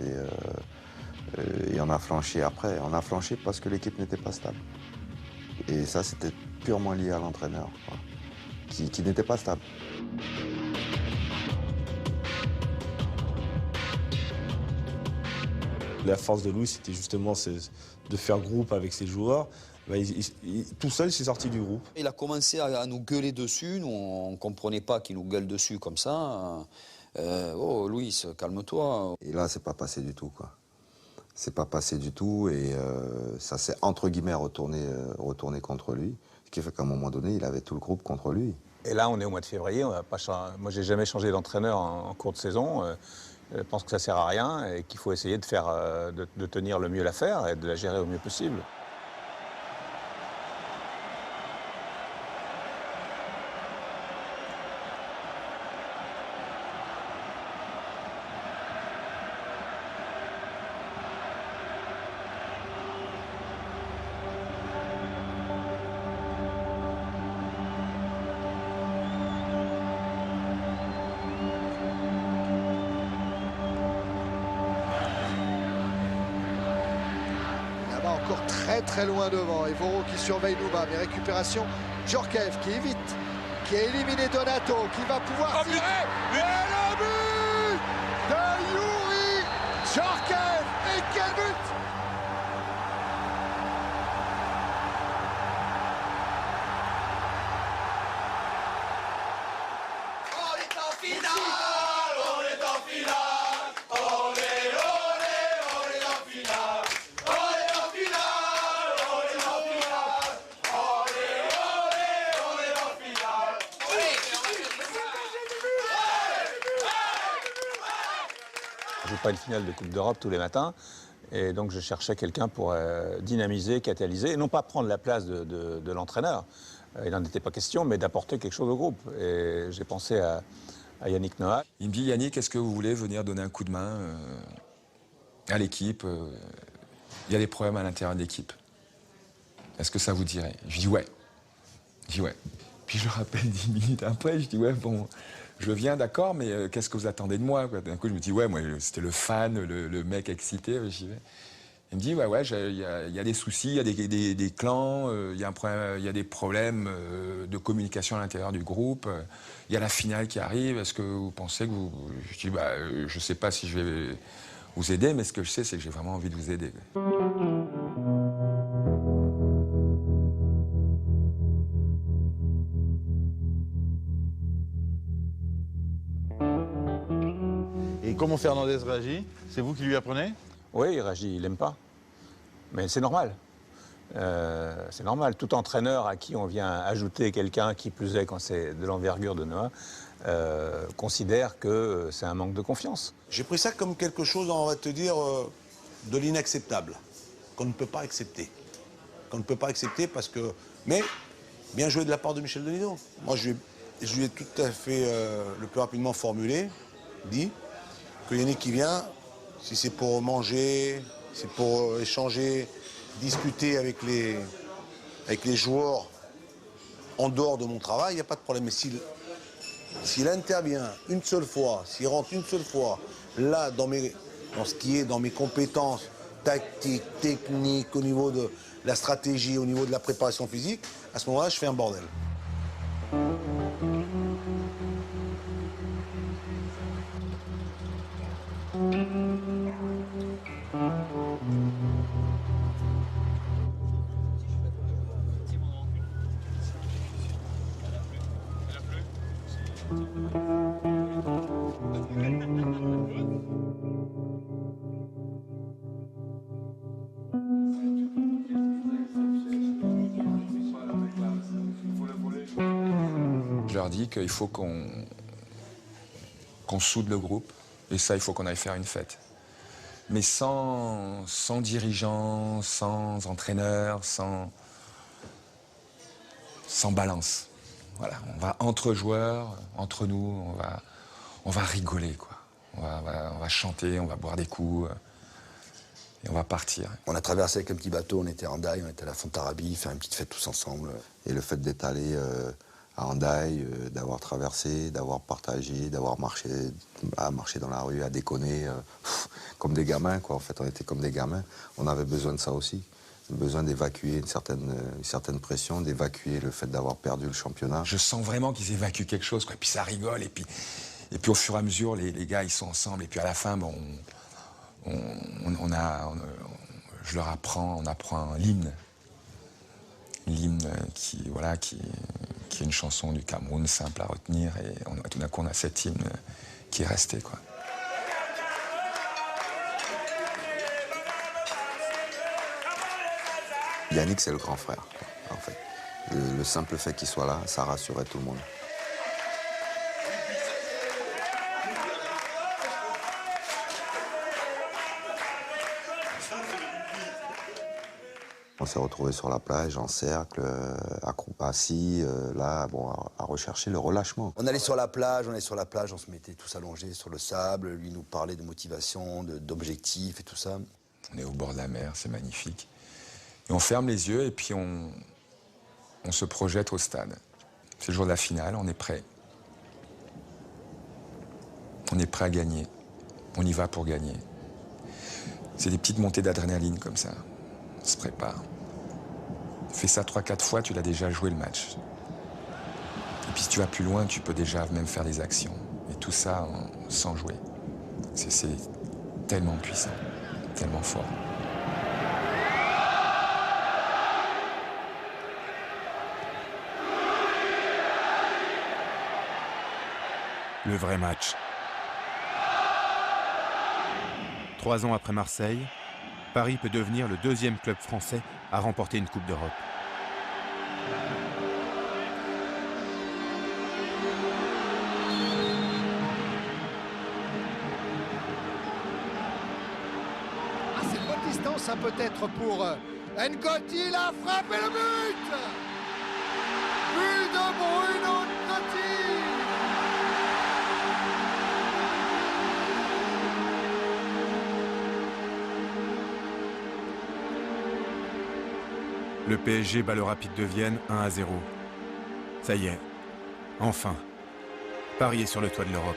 et on a flanché après. On a flanché parce que l'équipe n'était pas stable. Et ça, c'était purement lié à l'entraîneur, qui n'était pas stable. La force de Louis, c'était justement de faire groupe avec ses joueurs. Tout seul, il s'est sorti du groupe. Il a commencé à nous gueuler dessus. Nous, on ne comprenait pas qu'il nous gueule dessus comme ça. Oh, Louis, calme-toi. Et là, c'est pas passé du tout, quoi. C'est pas passé du tout et ça s'est, entre guillemets, retourné contre lui. Ce qui fait qu'à un moment donné, il avait tout le groupe contre lui. Et là, on est au mois de février. On va pas moi, j'ai jamais changé d'entraîneur en cours de saison. Je pense que ça sert à rien et qu'il faut essayer de tenir le mieux l'affaire et de la gérer au mieux possible. Encore très loin devant. Evoro qui surveille Nouba, mais récupération. Djorkaeff qui évite, qui a éliminé Donato, qui va pouvoir tirer. Et le but de Youri Djorkaeff. Et quel but! joue pas une finale de Coupe d'Europe tous les matins. Et donc je cherchais quelqu'un pour dynamiser, catalyser, et non pas prendre la place de l'entraîneur. Il n'en était pas question, mais d'apporter quelque chose au groupe. Et j'ai pensé à Yannick Noah. Il me dit, Yannick, est-ce que vous voulez venir donner un coup de main à l'équipe? Il y a des problèmes à l'intérieur de l'équipe. Est-ce que ça vous dirait? Je dis ouais. Puis je le rappelle 10 minutes après, je dis ouais, bon, je viens, d'accord, mais qu'est-ce que vous attendez de moi? D'un coup, je me dis ouais, moi, c'était le fan, le mec excité, j'y vais. Il me dit ouais, il y a des soucis, il y a des clans, il y a des problèmes de communication à l'intérieur du groupe, il y a la finale qui arrive, est-ce que vous pensez que vous... Je dis bah, je sais pas si je vais vous aider, mais ce que je sais, c'est que j'ai vraiment envie de vous aider. Et comment Fernandez réagit? C'est vous qui lui apprenez? Oui, il réagit, il n'aime pas. Mais c'est normal. C'est normal. Tout entraîneur à qui on vient ajouter quelqu'un, qui plus est quand c'est de l'envergure de Noah, considère que c'est un manque de confiance. J'ai pris ça comme quelque chose, on va te dire, de l'inacceptable, qu'on ne peut pas accepter. Qu'on ne peut pas accepter parce que... Mais, bien joué de la part de Michel Denisot. Moi, je lui ai tout à fait le plus rapidement formulé, dit que Yannick qui vient, si c'est pour manger, c'est pour échanger, discuter avec les joueurs en dehors de mon travail, il n'y a pas de problème. Mais s'il intervient une seule fois, s'il rentre une seule fois, là, dans ce qui est dans mes compétences tactiques, techniques, au niveau de la stratégie, au niveau de la préparation physique, à ce moment-là, je fais un bordel. Je leur dis qu'il faut qu'on soude le groupe, et ça, il faut qu'on aille faire une fête. Mais sans dirigeant, sans entraîneur, sans balance. Voilà, on va entre joueurs, entre nous, on va rigoler, quoi. On va chanter, on va boire des coups, et on va partir. On a traversé avec un petit bateau, on était à Hendaye, on était à la Fontarabie, faire une petite fête tous ensemble. Et le fait d'être allé à Hendaye, d'avoir traversé, d'avoir partagé, d'avoir marché dans la rue, à déconner, comme des gamins, quoi. En fait, on était comme des gamins. On avait besoin de ça aussi. Besoin d'évacuer une certaine pression, d'évacuer le fait d'avoir perdu le championnat. Je sens vraiment qu'ils évacuent quelque chose, quoi. Et puis ça rigole, et puis au fur et à mesure, les gars, ils sont ensemble. Et puis à la fin, bon, je leur apprends, on apprend l'hymne. L'hymne qui est une chanson du Cameroun, simple à retenir. Et tout d'un coup, on a cet hymne qui est resté, quoi. Yannick, c'est le grand frère, en fait. Le simple fait qu'il soit là, ça rassurait tout le monde. On s'est retrouvés sur la plage, en cercle, assis, là, bon, à rechercher le relâchement. On allait sur la plage, on se mettait tous allongés sur le sable, lui nous parlait de motivation, d'objectifs et tout ça. On est au bord de la mer, c'est magnifique. Et on ferme les yeux et puis on se projette au stade. C'est le jour de la finale, on est prêt. On est prêt à gagner. On y va pour gagner. C'est des petites montées d'adrénaline comme ça. On se prépare. Fais ça 3-4 fois, tu l'as déjà joué le match. Et puis si tu vas plus loin, tu peux déjà même faire des actions. Et tout ça sans jouer. C'est tellement puissant, tellement fort. Le vrai match. 3 ans après Marseille, Paris peut devenir le 2e club français à remporter une Coupe d'Europe. ça peut être pour N'Goti, la frappe et le but. But de Bruno N'Goti. Le PSG bat le Rapide de Vienne 1-0. Ça y est, enfin, Paris est sur le toit de l'Europe.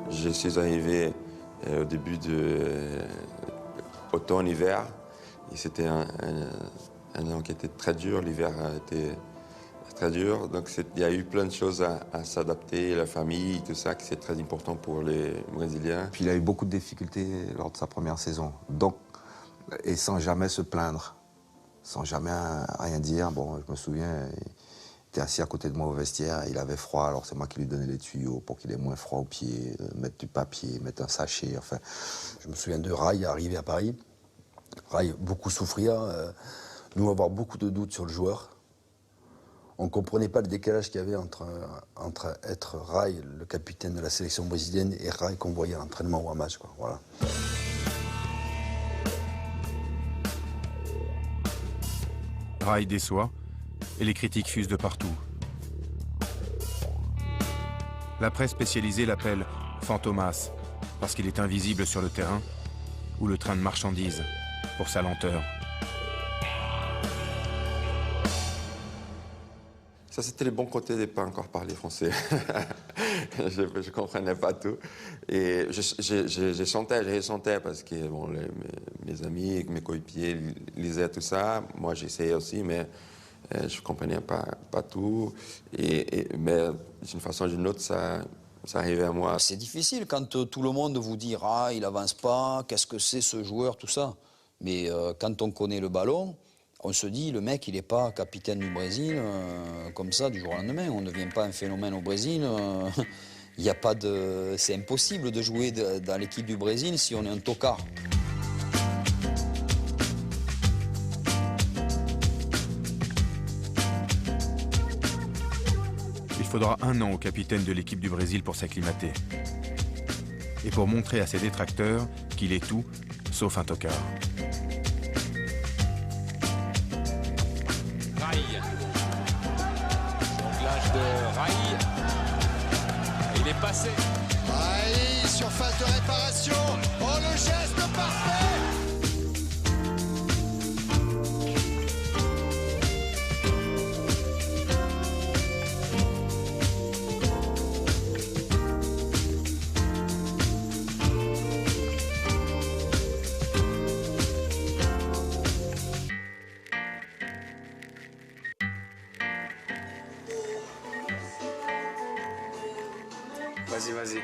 Je suis arrivé au début de automne-hiver et c'était un an qui était très dur, l'hiver était très dur, donc il y a eu plein de choses à s'adapter, la famille, tout ça, qui c'est très important pour les Brésiliens. Puis il a eu beaucoup de difficultés lors de sa première saison, donc, et sans jamais se plaindre, sans jamais rien dire. Bon, je me souviens, il était assis à côté de moi au vestiaire, il avait froid, alors c'est moi qui lui donnais les tuyaux pour qu'il ait moins froid aux pieds, mettre du papier, mettre un sachet, enfin. Je me souviens de Rai arrivé à Paris, Rai beaucoup souffrir, nous avoir beaucoup de doutes sur le joueur. On ne comprenait pas le décalage qu'il y avait entre être Rai, le capitaine de la sélection brésilienne, et Rai qu'on voyait à l'entraînement ou à match, quoi. Voilà. Rai déçoit et les critiques fusent de partout. La presse spécialisée l'appelle Fantomas parce qu'il est invisible sur le terrain, ou le train de marchandises pour sa lenteur. Ça, c'était les bons côtés de ne pas encore parler français. Je ne comprenais pas tout. Et je chantais parce que bon, mes amis, mes coéquipiers lisaient tout ça. Moi, j'essayais aussi, mais je ne comprenais pas tout. Mais d'une façon ou d'une autre, ça arrivait à moi. C'est difficile quand tout le monde vous dit « Ah, il avance pas, qu'est-ce que c'est ce joueur », tout ça. Mais quand on connaît le ballon, on se dit, le mec, il n'est pas capitaine du Brésil comme ça du jour au lendemain. On ne devient pas un phénomène au Brésil. Il n'y a pas de... C'est impossible de jouer dans l'équipe du Brésil si on est un tocard. Il faudra 1 an au capitaine de l'équipe du Brésil pour s'acclimater. Et pour montrer à ses détracteurs qu'il est tout, sauf un tocard. Jonglage de Rai. Il est passé. Aïe, surface de réparation. Oh, le geste parfait. Vas-y, vas-y.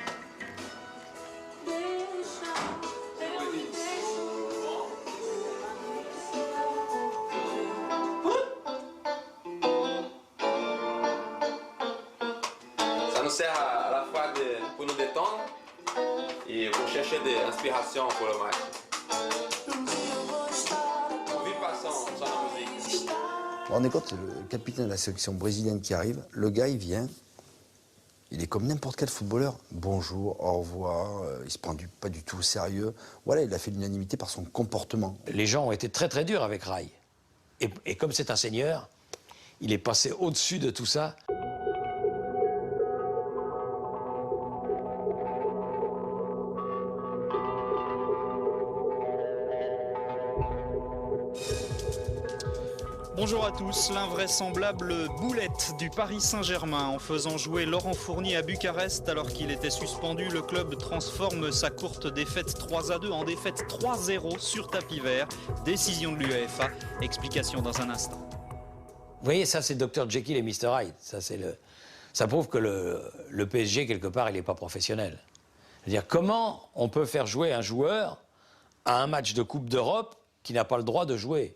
Ça nous sert à la fois pour nous détendre et pour chercher des inspirations pour le match. On vit pas sans la musique. Vous vous rendez compte, le capitaine de la sélection brésilienne qui arrive, le gars il vient, il est comme n'importe quel footballeur. Bonjour, au revoir, il se prend pas du tout au sérieux. Voilà, il a fait l'unanimité par son comportement. Les gens ont été très très durs avec Rai. Et comme c'est un seigneur, il est passé au-dessus de tout ça. Bonjour à tous. L'invraisemblable boulette du Paris Saint-Germain. En faisant jouer Laurent Fournier à Bucarest alors qu'il était suspendu, le club transforme sa courte défaite 3-2 en défaite 3-0 sur tapis vert. Décision de l'UEFA. Explication dans un instant. Vous voyez, ça c'est Dr Jekyll et Mr Hyde. Ça prouve que le PSG, quelque part, il n'est pas professionnel. C'est-à-dire, comment on peut faire jouer un joueur à un match de Coupe d'Europe qui n'a pas le droit de jouer?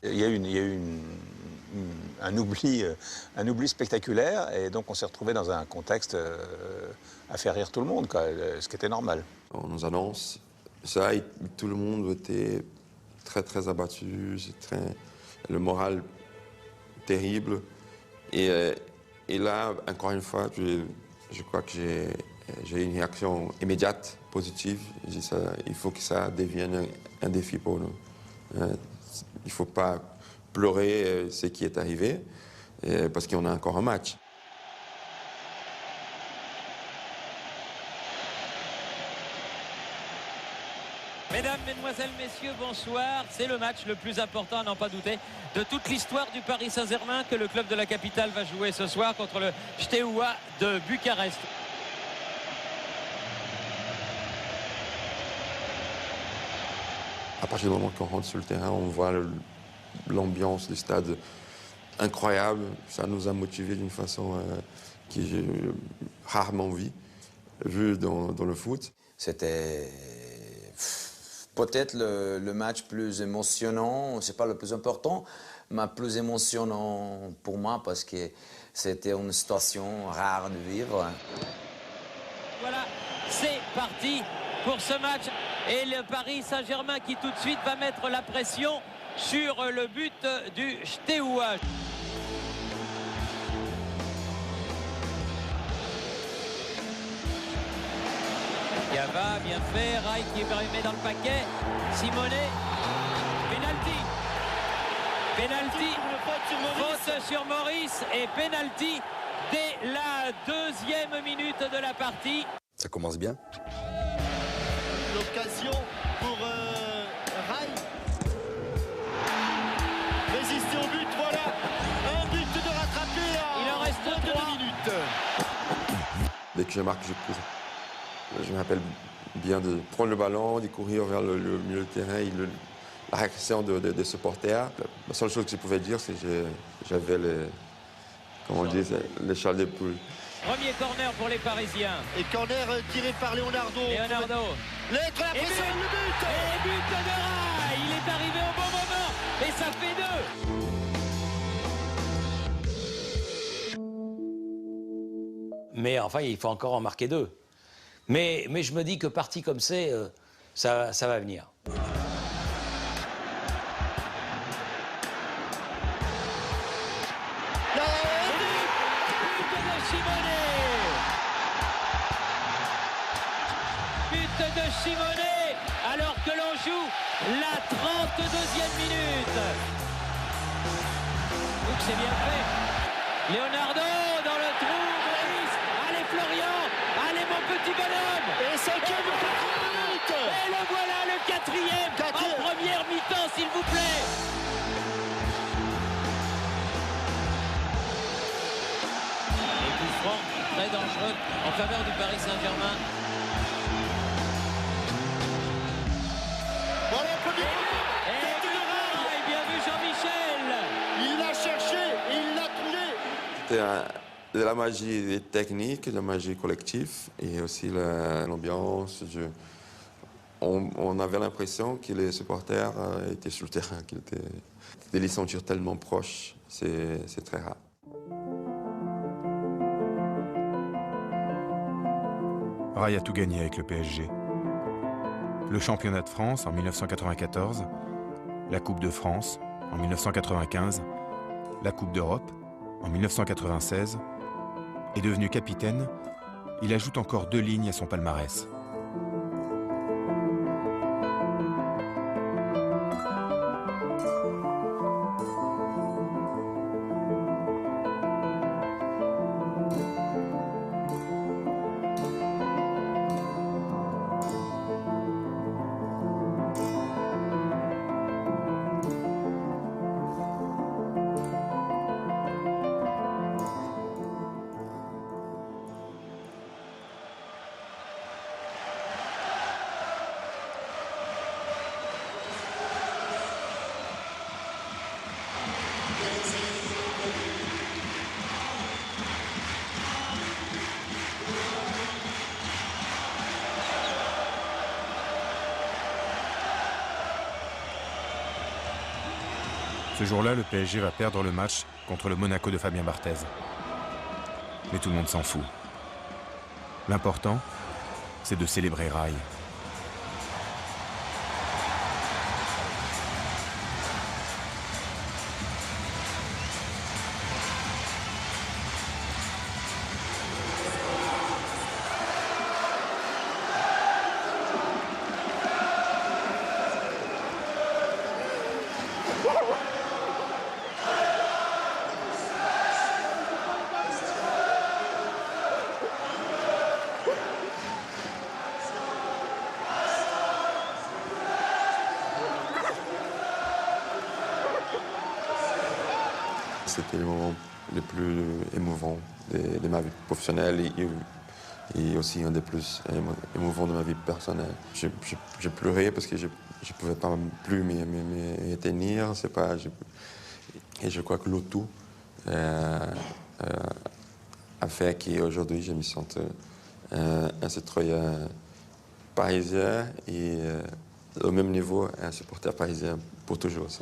Il y a eu un oubli spectaculaire, et donc on s'est retrouvé dans un contexte à faire rire tout le monde, quoi, ce qui était normal. On nous annonce ça et tout le monde était très très abattu, le moral terrible. Et là, encore une fois, je crois que j'ai une réaction immédiate, positive. J'ai dit ça, il faut que ça devienne un défi pour nous. Il ne faut pas pleurer ce qui est arrivé, parce qu'on a encore un match. Mesdames, Mesdemoiselles, Messieurs, bonsoir. C'est le match le plus important, à n'en pas douter, de toute l'histoire du Paris Saint-Germain que le club de la capitale va jouer ce soir contre le Steaua de Bucarest. À partir du moment qu'on rentre sur le terrain, on voit l'ambiance du stade incroyable. Ça nous a motivés d'une façon que j'ai rarement vue dans le foot. C'était peut-être le match plus émotionnant, c'est pas le plus important, mais plus émotionnant pour moi parce que c'était une situation rare de vivre. Voilà, c'est parti pour ce match. Et le Paris Saint-Germain qui tout de suite va mettre la pression sur le but du Steaua. Gava, bien fait, Rai qui met dans le paquet, Simonet, penalty. Penalty, faute sur Maurice et penalty dès la 2e minute de la partie. Ça commence bien. L'occasion pour Rai. Résister au but, voilà. Un but de rattraper à Il en reste 3 minutes. Dès que je marque, je cours. Je me rappelle bien de prendre le ballon, de courir vers le milieu de terrain et la réaction des supporters. La seule chose que je pouvais dire, c'est que j'avais les châles des poules. Premier corner pour les Parisiens. Et corner tiré par Leonardo. Leonardo. Lettre la pression, le but. Et but de Rai. Il est arrivé au bon moment. Et ça fait 2. Mais enfin, il faut encore en marquer 2. Mais je me dis que parti comme c'est, ça va venir. But de Simonet, alors que l'on joue la 32e minute. Donc c'est bien fait. Leonardo dans le trou, Maurice. Allez Florian, petit bonhomme. Et cinquième but. Et le voilà, le quatrième. En première mi-temps, s'il vous plaît. Et coup franc, très dangereux, en faveur du Paris Saint-Germain. Voilà, premier Et bien vu Jean-Michel. Il l'a cherché, il l'a trouvé. C'était de la magie technique, de la magie collective et aussi l'ambiance. On avait l'impression que les supporters étaient sur le terrain, qu'ils étaient de les sentir tellement proches. C'est très rare. Rai a tout gagné avec le PSG. Le championnat de France en 1994, la Coupe de France en 1995, la Coupe d'Europe en 1996, et devenu capitaine, il ajoute encore 2 lignes à son palmarès. Ce jour-là, le PSG va perdre le match contre le Monaco de Fabien Barthez. Mais tout le monde s'en fout. L'important, c'est de célébrer Rai. C'était le moment le plus émouvant de ma vie professionnelle et aussi un des plus émouvants de ma vie personnelle. J'ai pleuré parce que je ne pouvais pas plus me tenir. Et je crois que le tout a fait qu'aujourd'hui je me sente un citoyen parisien et au même niveau un supporter parisien pour toujours aussi.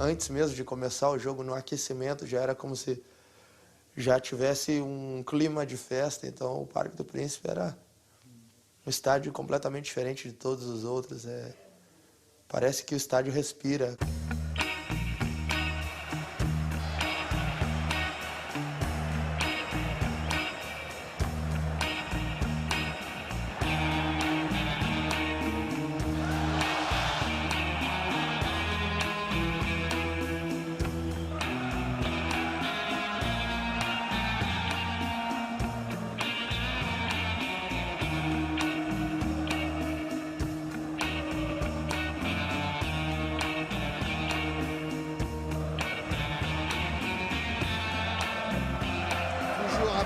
Antes mesmo de começar o jogo, no aquecimento, já era como se já tivesse clima de festa. Então, o Parque do Príncipe era estádio completamente diferente de todos os outros. Parece que o estádio respira.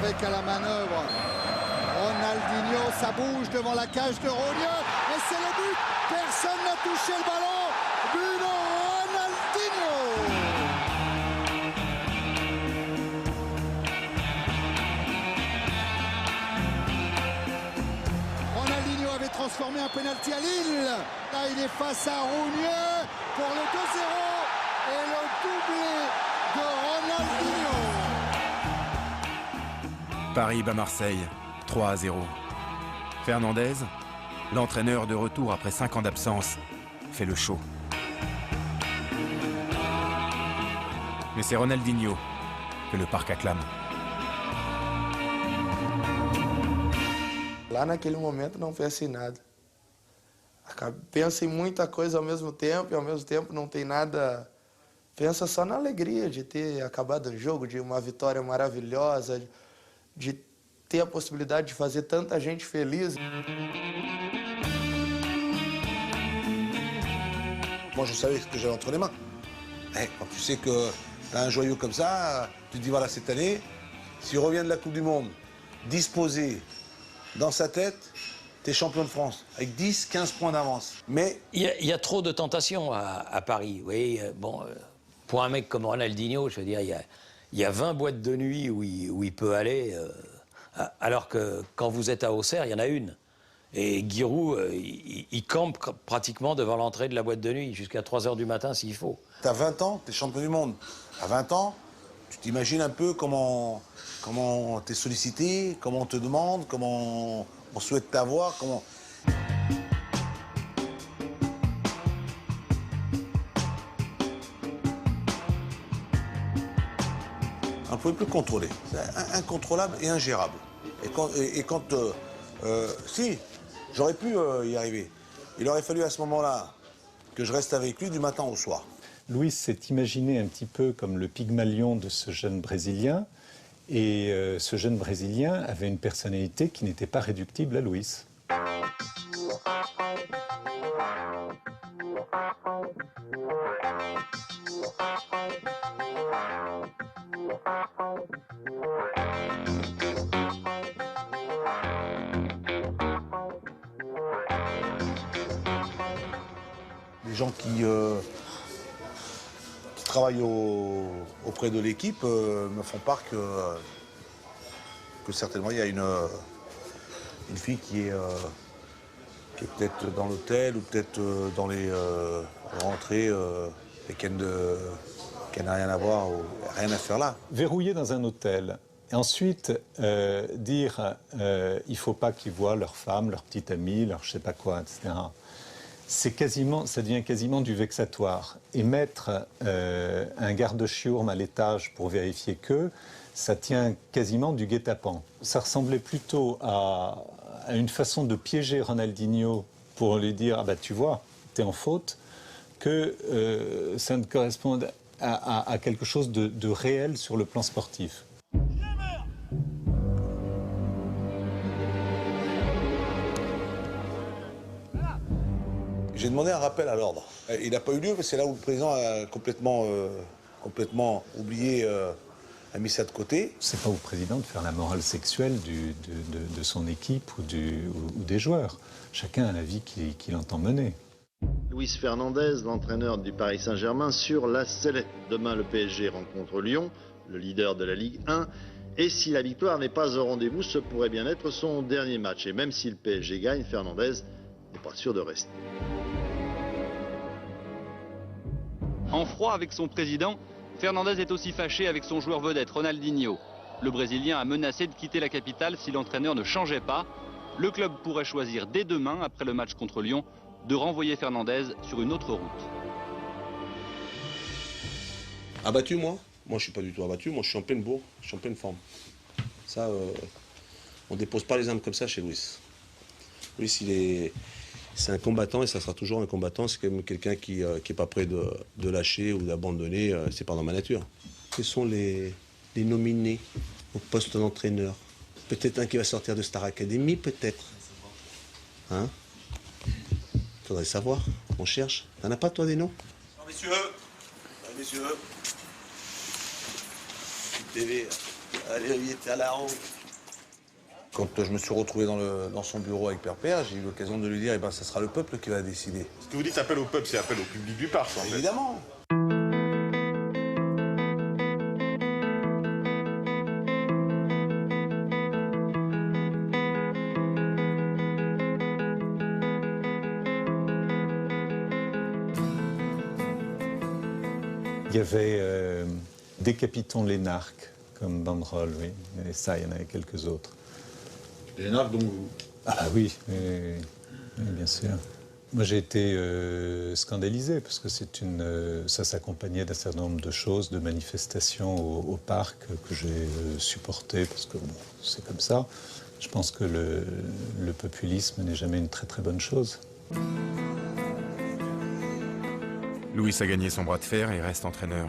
avec à la manœuvre Ronaldinho. Ça bouge devant la cage de Rogneux. Et c'est le but. Personne n'a touché le ballon. But de Ronaldinho. Ronaldinho avait transformé un pénalty à Lille. Là, il est face à Rogneux pour le 2-0 et le doublé de Ronaldinho. Paris bat Marseille, 3-0. Fernandez, l'entraîneur de retour après 5 ans d'absence, fait le show. Mais c'est Ronaldinho que le parc acclame. Lá naquele momento não pensa em nada. Pensa em muita coisa ao mesmo tempo e ao mesmo tempo não tem nada. Pensa só na alegria de ter acabado o jogo, de uma vitória maravilhosa, de ter a possibilidade de fazer tanta gente feliz. Moi, je savais ce que j'avais entre les mains. Quand tu sais que tu as un joyau comme ça, tu te dis, voilà, cette année, s'il revient de la Coupe du Monde, disposé dans sa tête, tu es champion de France, avec 10, 15 points d'avance. Mais il y a trop de tentations à Paris. Oui, bon, pour un mec comme Ronaldinho, je veux dire, il y a 20 boîtes de nuit où il peut aller, alors que quand vous êtes à Auxerre, il y en a une. Et Giroud, il campe pratiquement devant l'entrée de la boîte de nuit jusqu'à 3 h du matin s'il faut. Tu as 20 ans, tu es champion du monde. À 20 ans, tu t'imagines un peu comment tu es sollicité, comment on te demande, comment on souhaite t'avoir, comment... On ne pouvait plus contrôler. C'est incontrôlable et ingérable. Si, j'aurais pu y arriver. Il aurait fallu à ce moment-là que je reste avec lui du matin au soir. Luis s'est imaginé un petit peu comme le Pygmalion de ce jeune Brésilien. Et ce jeune Brésilien avait une personnalité qui n'était pas réductible à Luis. Les gens qui travaillent auprès de l'équipe me font part que certainement il y a une fille qui est peut-être dans l'hôtel ou peut-être dans les rentrées et qu'elle n'a rien à voir ou rien à faire là. Verrouillé dans un hôtel. Et ensuite, dire il ne faut pas qu'ils voient leur femme, leur petite amie, leur je ne sais pas quoi, etc. Ça devient quasiment du vexatoire. Et mettre un garde-chiourme à l'étage pour vérifier que, ça tient quasiment du guet-apens. Ça ressemblait plutôt à une façon de piéger Ronaldinho pour lui dire « Ah bah tu vois, t'es en faute », que ça ne corresponde à quelque chose de réel sur le plan sportif. J'ai demandé un rappel à l'ordre. Il n'a pas eu lieu, mais c'est là où le président a complètement oublié, a mis ça de côté. C'est pas au président de faire la morale sexuelle de son équipe ou des joueurs. Chacun a la vie qu'il entend mener. Luis Fernandez, l'entraîneur du Paris Saint-Germain, sur la sellette. Demain, le PSG rencontre Lyon, le leader de la Ligue 1. Et si la victoire n'est pas au rendez-vous, ce pourrait bien être son dernier match. Et même si le PSG gagne, Fernandez n'est pas sûr de rester. En froid avec son président, Fernandez est aussi fâché avec son joueur vedette, Ronaldinho. Le Brésilien a menacé de quitter la capitale si l'entraîneur ne changeait pas. Le club pourrait choisir dès demain, après le match contre Lyon, de renvoyer Fernandez sur une autre route. Abattu, moi je suis pas du tout abattu, moi je suis en pleine bourre, je suis en pleine forme. Ça, on dépose pas les armes comme ça chez Luis. Luis, c'est un combattant et ça sera toujours un combattant. C'est quand même quelqu'un qui est pas prêt de lâcher ou d'abandonner. C'est pas dans ma nature. Quels sont les nominés au poste d'entraîneur? Peut-être un qui va sortir de Star Academy, peut-être. Hein? Faudrait savoir. On cherche. T'en as pas, toi, des noms? Non, messieurs. Allez, messieurs. TV. Allez, il était à la honte. Quand je me suis retrouvé dans son bureau avec Père, j'ai eu l'occasion de lui dire, eh ben, ça sera le peuple qui va décider. Ce que vous dites appel au peuple, c'est appel au public du parc, en fait. Évidemment. Il y avait Décapitons les narcs, comme banderole, oui. Et ça, il y en avait quelques autres. Les narcs, donc vous... Ah oui, bien sûr. Moi, j'ai été scandalisé, parce que ça s'accompagnait d'un certain nombre de choses, de manifestations au parc que j'ai supportées, parce que bon, c'est comme ça. Je pense que le populisme n'est jamais une très très bonne chose. Luis a gagné son bras de fer et reste entraîneur.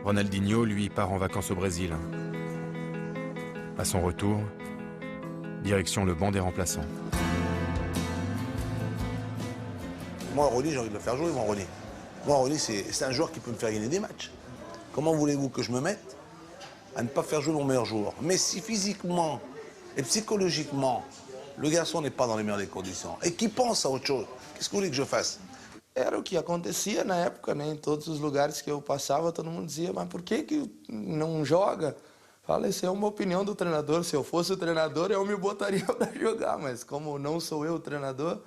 Ronaldinho, lui, part en vacances au Brésil. À son retour, direction le banc des remplaçants. Moi, Ronny, j'ai envie de le faire jouer, moi, Ronny. Moi, Ronny, c'est un joueur qui peut me faire gagner des matchs. Comment voulez-vous que je me mette à ne pas faire jouer mon meilleur joueur? Mais si physiquement et psychologiquement, le garçon n'est pas dans les meilleures des conditions et qu'il pense à autre chose, qu'est-ce que vous voulez que je fasse? Era o que acontecia na época, né? Em todos os lugares que eu passava, todo mundo dizia, mas por que não joga? Fala, isso é uma opinião do treinador. Se eu fosse o treinador, eu me botaria para jogar, mas como não sou eu o treinador,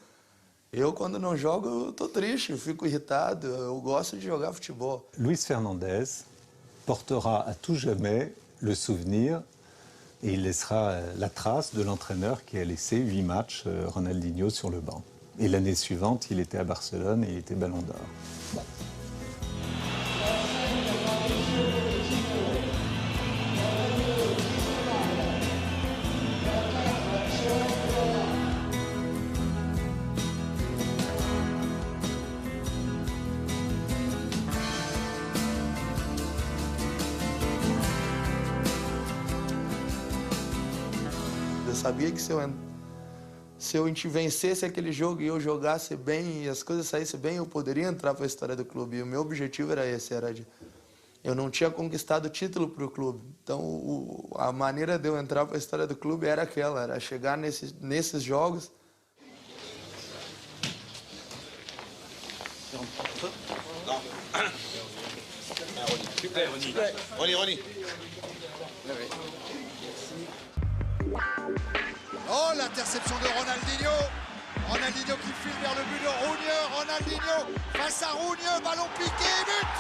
eu quando não jogo, eu tô triste, eu fico irritado, eu gosto de jogar futebol. Luis Fernandez portera à tout jamais le souvenir et il laissera la trace de l'entraîneur qui a laissé 8 matchs Ronaldinho sur le banc. Et l'année suivante, il était à Barcelone et il était Ballon d'Or. Eu sabia que se eu vencesse aquele jogo e eu jogasse bem e as coisas saíssem bem, eu poderia entrar para a história do clube. E o meu objetivo era esse, eu não tinha conquistado título para o clube. Então, a maneira de eu entrar para a história do clube era aquela, era chegar nesses jogos. Ronny. Oh, l'interception de Ronaldinho. Ronaldinho qui file vers le but de Rougneux. Ronaldinho face à Rougneux, ballon piqué, but.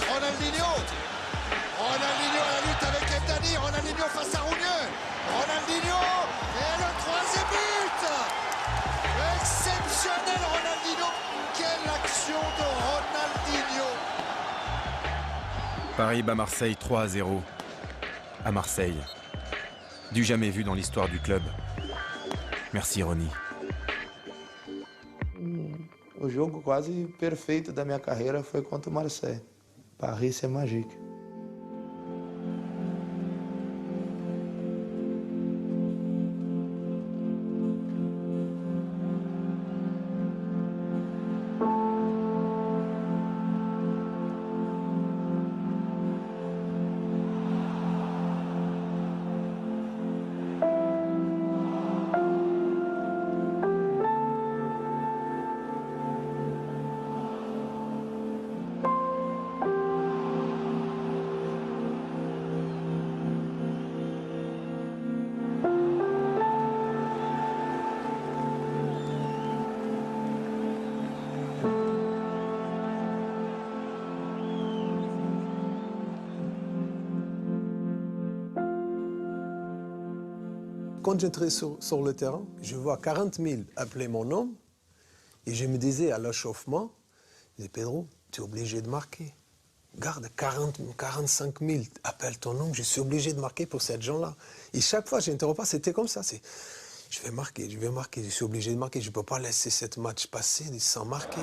Ronaldinho à la lutte avec Mdani. Ronaldinho face à Rougneux. Ronaldinho et le troisième but. Exceptionnel Ronaldinho. Quelle action de Ronaldinho. Paris bat Marseille 3-0. À Marseille. Du jamais vu dans l'histoire du club. Merci Ronny. O jogo quase perfeito da minha carreira foi contra o Marseille. Paris, c'est magique. Quand j'entrais sur le terrain, je vois 40 000 appeler mon nom et je me disais à l'échauffement, je disais, Pedro, tu es obligé de marquer. Garde, 45 000 appellent ton nom, je suis obligé de marquer pour ces gens-là. Et chaque fois, je n'interromps pas, c'était comme ça. Je vais marquer, je suis obligé de marquer. Je ne peux pas laisser ce match passer sans marquer.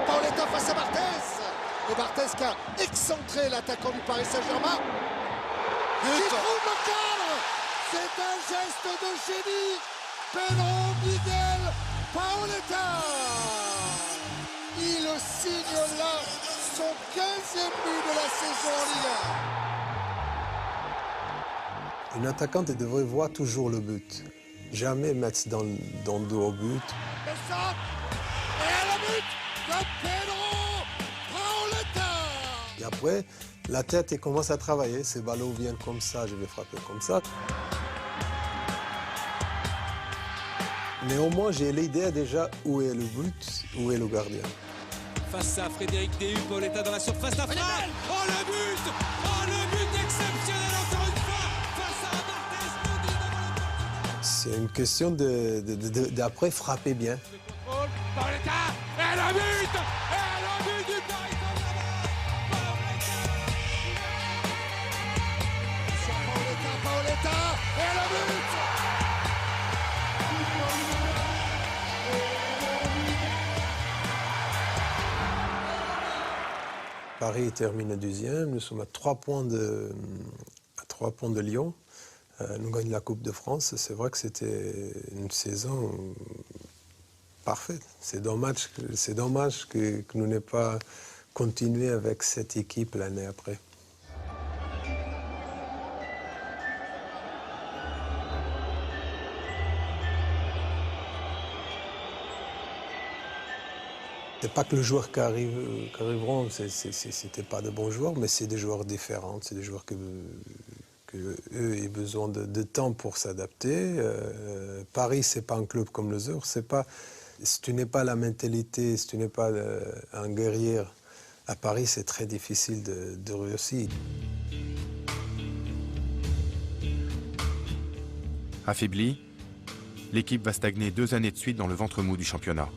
Paoletta face à Barthez. Et Barthez qui a excentré l'attaquant du Paris Saint-Germain. Qui trouve le cadre. C'est un geste de génie Pedro Miguel Paoletta. Il signe là son 15e but de la saison en Ligue 1. Une attaquante devrait voir toujours le but. Jamais mettre dans le dos au but. Et le but de Pedro Paoletta. Et après, la tête elle commence à travailler. Ces ballons viennent comme ça, je vais frapper comme ça. Mais au moins, j'ai l'idée déjà où est le but, où est le gardien. Face à Frédéric Déhu, Paoletta dans la surface, la frappe. Oh le but exceptionnel encore une fois face à Barthez. C'est une question d'après frapper bien. Paoletta et le but du Paris Saint-Germain. Paoletta et le but. Paris termine deuxième, nous sommes à 3 points de Lyon. Nous gagnons la Coupe de France. C'est vrai que c'était une saison parfaite. C'est dommage que nous n'ayons pas continué avec cette équipe l'année après. C'est pas que les joueurs qui arriveront, c'était pas de bons joueurs, mais c'est des joueurs différents, c'est des joueurs que eux aient besoin de temps pour s'adapter. Paris, c'est pas un club comme les autres. Si tu n'es pas la mentalité, si tu n'es pas un guerrier, à Paris, c'est très difficile de réussir. Affaiblie, l'équipe va stagner 2 années de suite dans le ventre mou du championnat.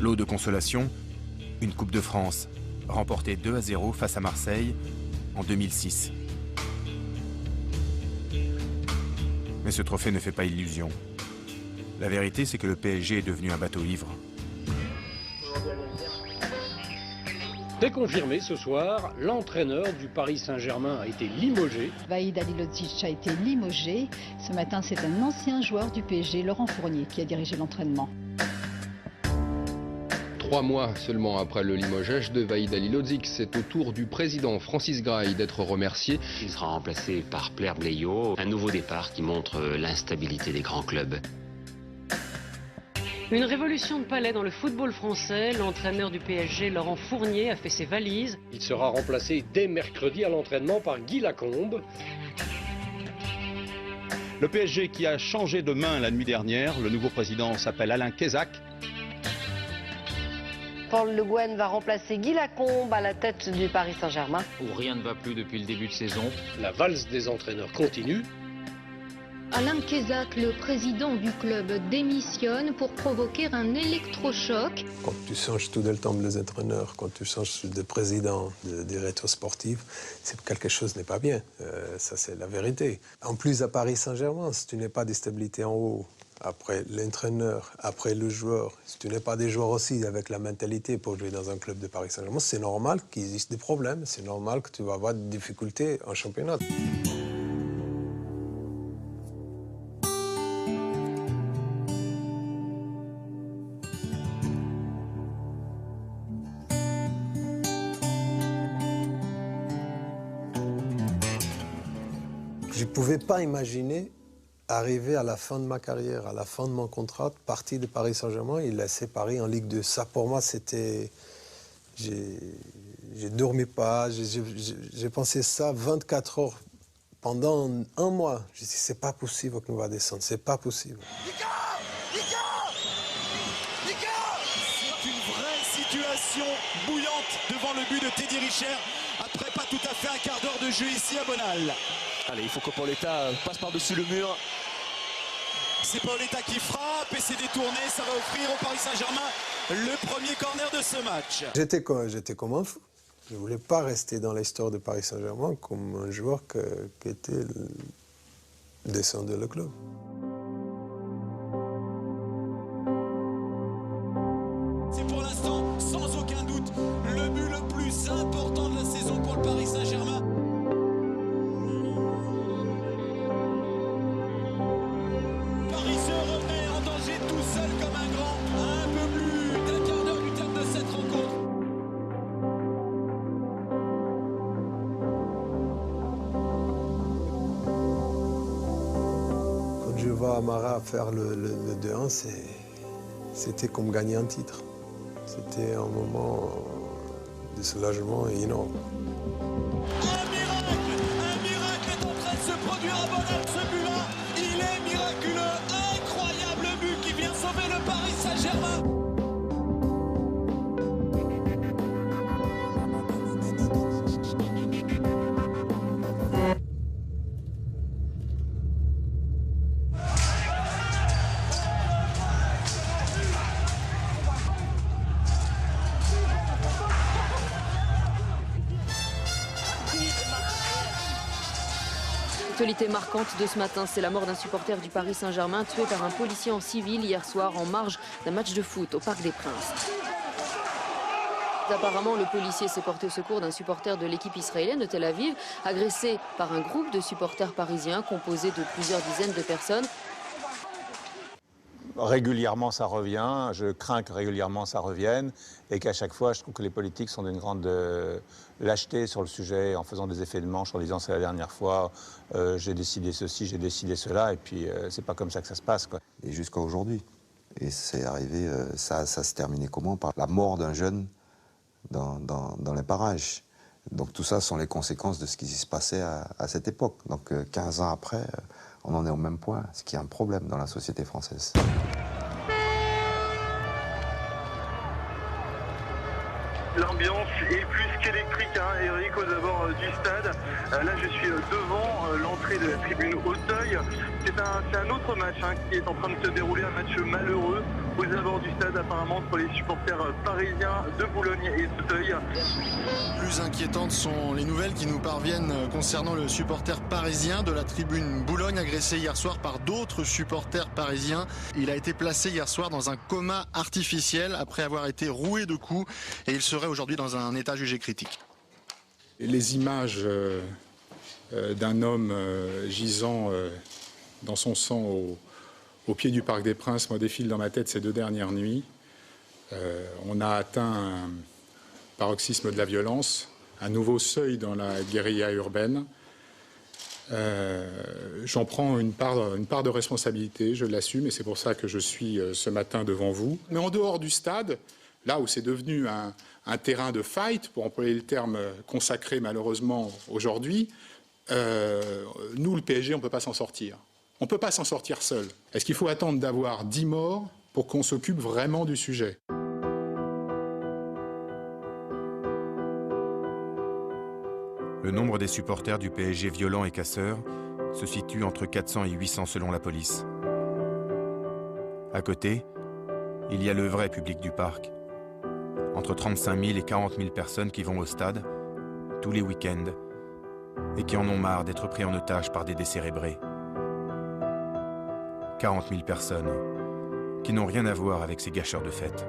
Lot de consolation, une Coupe de France, remportée 2-0 face à Marseille en 2006. Mais ce trophée ne fait pas illusion. La vérité, c'est que le PSG est devenu un bateau ivre. Déconfirmé ce soir, l'entraîneur du Paris Saint-Germain a été limogé. Vahid Halilhodžić a été limogé. Ce matin, c'est un ancien joueur du PSG, Laurent Fournier, qui a dirigé l'entraînement. 3 mois seulement après le limogeage de Vahid Halilhodžić, c'est au tour du président Francis Grail d'être remercié. Il sera remplacé par Blair Bleyo, un nouveau départ qui montre l'instabilité des grands clubs. Une révolution de palais dans le football français. L'entraîneur du PSG, Laurent Fournier, a fait ses valises. Il sera remplacé dès mercredi à l'entraînement par Guy Lacombe. Le PSG qui a changé de main la nuit dernière, le nouveau président s'appelle Alain Kézak. Paul Le Guen va remplacer Guy Lacombe à la tête du Paris Saint-Germain. Où rien ne va plus depuis le début de saison. La valse des entraîneurs continue. Alain Kézak, le président du club, démissionne pour provoquer un électrochoc. Quand tu changes tout le temps les entraîneurs, quand tu changes de président, de directeur sportif, c'est que quelque chose n'est pas bien. Ça, c'est la vérité. En plus, à Paris Saint-Germain, si tu n'es pas de stabilité en haut, après l'entraîneur, après le joueur, si tu n'es pas des joueurs aussi avec la mentalité pour jouer dans un club de Paris Saint-Germain, c'est normal qu'il existe des problèmes. C'est normal que tu vas avoir des difficultés en championnat. Je ne pouvais pas imaginer arriver à la fin de ma carrière, à la fin de mon contrat, partir de Paris Saint-Germain et laisser Paris en Ligue 2. Ça, pour moi, c'était... Je ne dormais pas, j'ai pensé ça 24 heures pendant un mois. J'ai dit, c'est pas possible qu'on va descendre, c'est pas possible. C'est une vraie situation bouillante devant le but de Teddy Richer, après pas tout à fait un quart d'heure de jeu ici à Bonal. Allez, il faut que Paoletta passe par-dessus le mur. C'est Paoletta qui frappe et c'est détourné. Ça va offrir au Paris Saint-Germain le premier corner de ce match. J'étais comme un fou. Je ne voulais pas rester dans l'histoire de Paris Saint-Germain comme un joueur qui était descendu le club. C'est pour l'instant, sans aucun doute, le but le plus important de la saison pour le Paris Saint-Germain. vois Amara faire le 2-1, c'était comme gagner un titre. C'était un moment de soulagement énorme. Un miracle est en train de se produire à Bonal. Ce but-là, il est miraculeux. Incroyable but qui vient sauver le Paris Saint-Germain. L'actualité marquante de ce matin, c'est la mort d'un supporter du Paris Saint-Germain tué par un policier en civil hier soir en marge d'un match de foot au Parc des Princes. Apparemment, le policier s'est porté au secours d'un supporter de l'équipe israélienne de Tel Aviv, agressé par un groupe de supporters parisiens composé de plusieurs dizaines de personnes. Régulièrement, ça revient. Je crains que régulièrement, ça revienne. Et qu'à chaque fois, je trouve que les politiques sont d'une grande lâcheté sur le sujet, en faisant des effets de manche, en disant c'est la dernière fois, j'ai décidé ceci, j'ai décidé cela. Et puis, c'est pas comme ça que ça se passe, quoi. Et jusqu'à aujourd'hui. Et c'est arrivé, ça se terminait comment? Par la mort d'un jeune dans les parages. Donc tout ça sont les conséquences de ce qui se passait à cette époque. Donc 15 ans après, on en est au même point, ce qui est un problème dans la société française. L'ambiance est plus qu'électrique, hein, Eric, aux abords du stade. Là, je suis devant l'entrée de la tribune Auteuil. C'est un autre match qui est en train de se dérouler, un match malheureux aux abords du stade, apparemment, entre les supporters parisiens de Boulogne et d'Auteuil. Plus inquiétantes sont les nouvelles qui nous parviennent concernant le supporter parisien de la tribune Boulogne, agressé hier soir par d'autres supporters parisiens. Il a été placé hier soir dans un coma artificiel après avoir été roué de coups et il serait aujourd'hui dans un état jugé critique. Les images d'un homme gisant dans son sang au pied du Parc des Princes me défilent dans ma tête ces 2 dernières nuits. On a atteint un paroxysme de la violence, un nouveau seuil dans la guérilla urbaine. J'en prends une part de responsabilité, je l'assume, et c'est pour ça que je suis ce matin devant vous. Mais en dehors du stade, là où c'est devenu un terrain de fight, pour employer le terme consacré malheureusement aujourd'hui, nous, le PSG, on ne peut pas s'en sortir. On ne peut pas s'en sortir seul. Est-ce qu'il faut attendre d'avoir 10 morts pour qu'on s'occupe vraiment du sujet ? Le nombre des supporters du PSG violents et casseurs se situe entre 400 et 800 selon la police. À côté, il y a le vrai public du parc. Entre 35 000 et 40 000 personnes qui vont au stade tous les week-ends et qui en ont marre d'être pris en otage par des décérébrés. 40 000 personnes qui n'ont rien à voir avec ces gâcheurs de fêtes.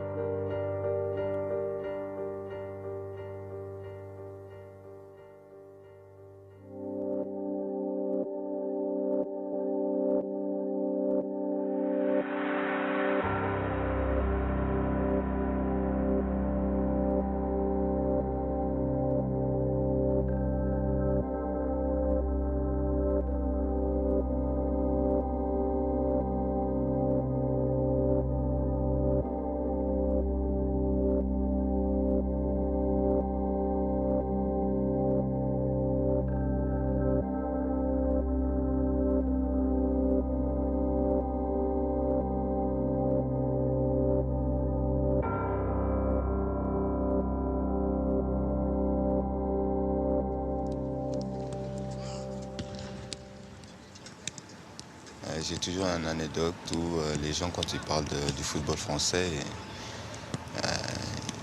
J'ai toujours une anecdote où les gens, quand ils parlent du football français,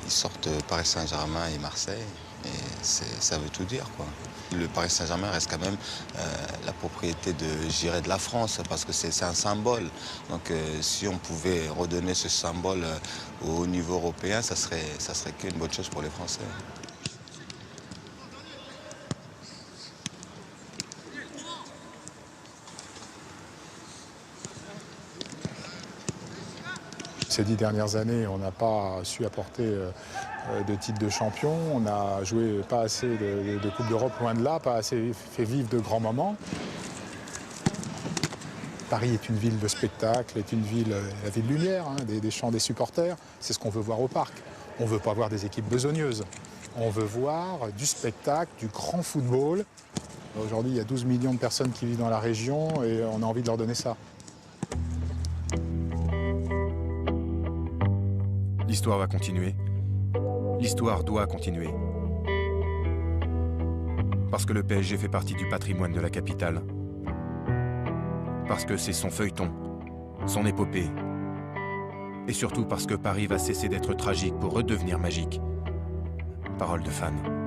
ils sortent Paris Saint-Germain et Marseille. Et ça veut tout dire, quoi. Le Paris Saint-Germain reste quand même la propriété de la France, parce que c'est un symbole. Donc si on pouvait redonner ce symbole au niveau européen, ça serait qu'une bonne chose pour les Français. Ces 10 dernières années, on n'a pas su apporter de titre de champion, on n'a joué pas assez de Coupe d'Europe, loin de là, pas assez fait vivre de grands moments. Paris est une ville de spectacle, est une ville, la ville lumière, hein, des chants des supporters. C'est ce qu'on veut voir au parc. On ne veut pas voir des équipes besogneuses. On veut voir du spectacle, du grand football. Aujourd'hui, il y a 12 millions de personnes qui vivent dans la région et on a envie de leur donner ça. L'histoire va continuer. L'histoire doit continuer. Parce que le PSG fait partie du patrimoine de la capitale. Parce que c'est son feuilleton, son épopée. Et surtout parce que Paris va cesser d'être tragique pour redevenir magique. Parole de fan.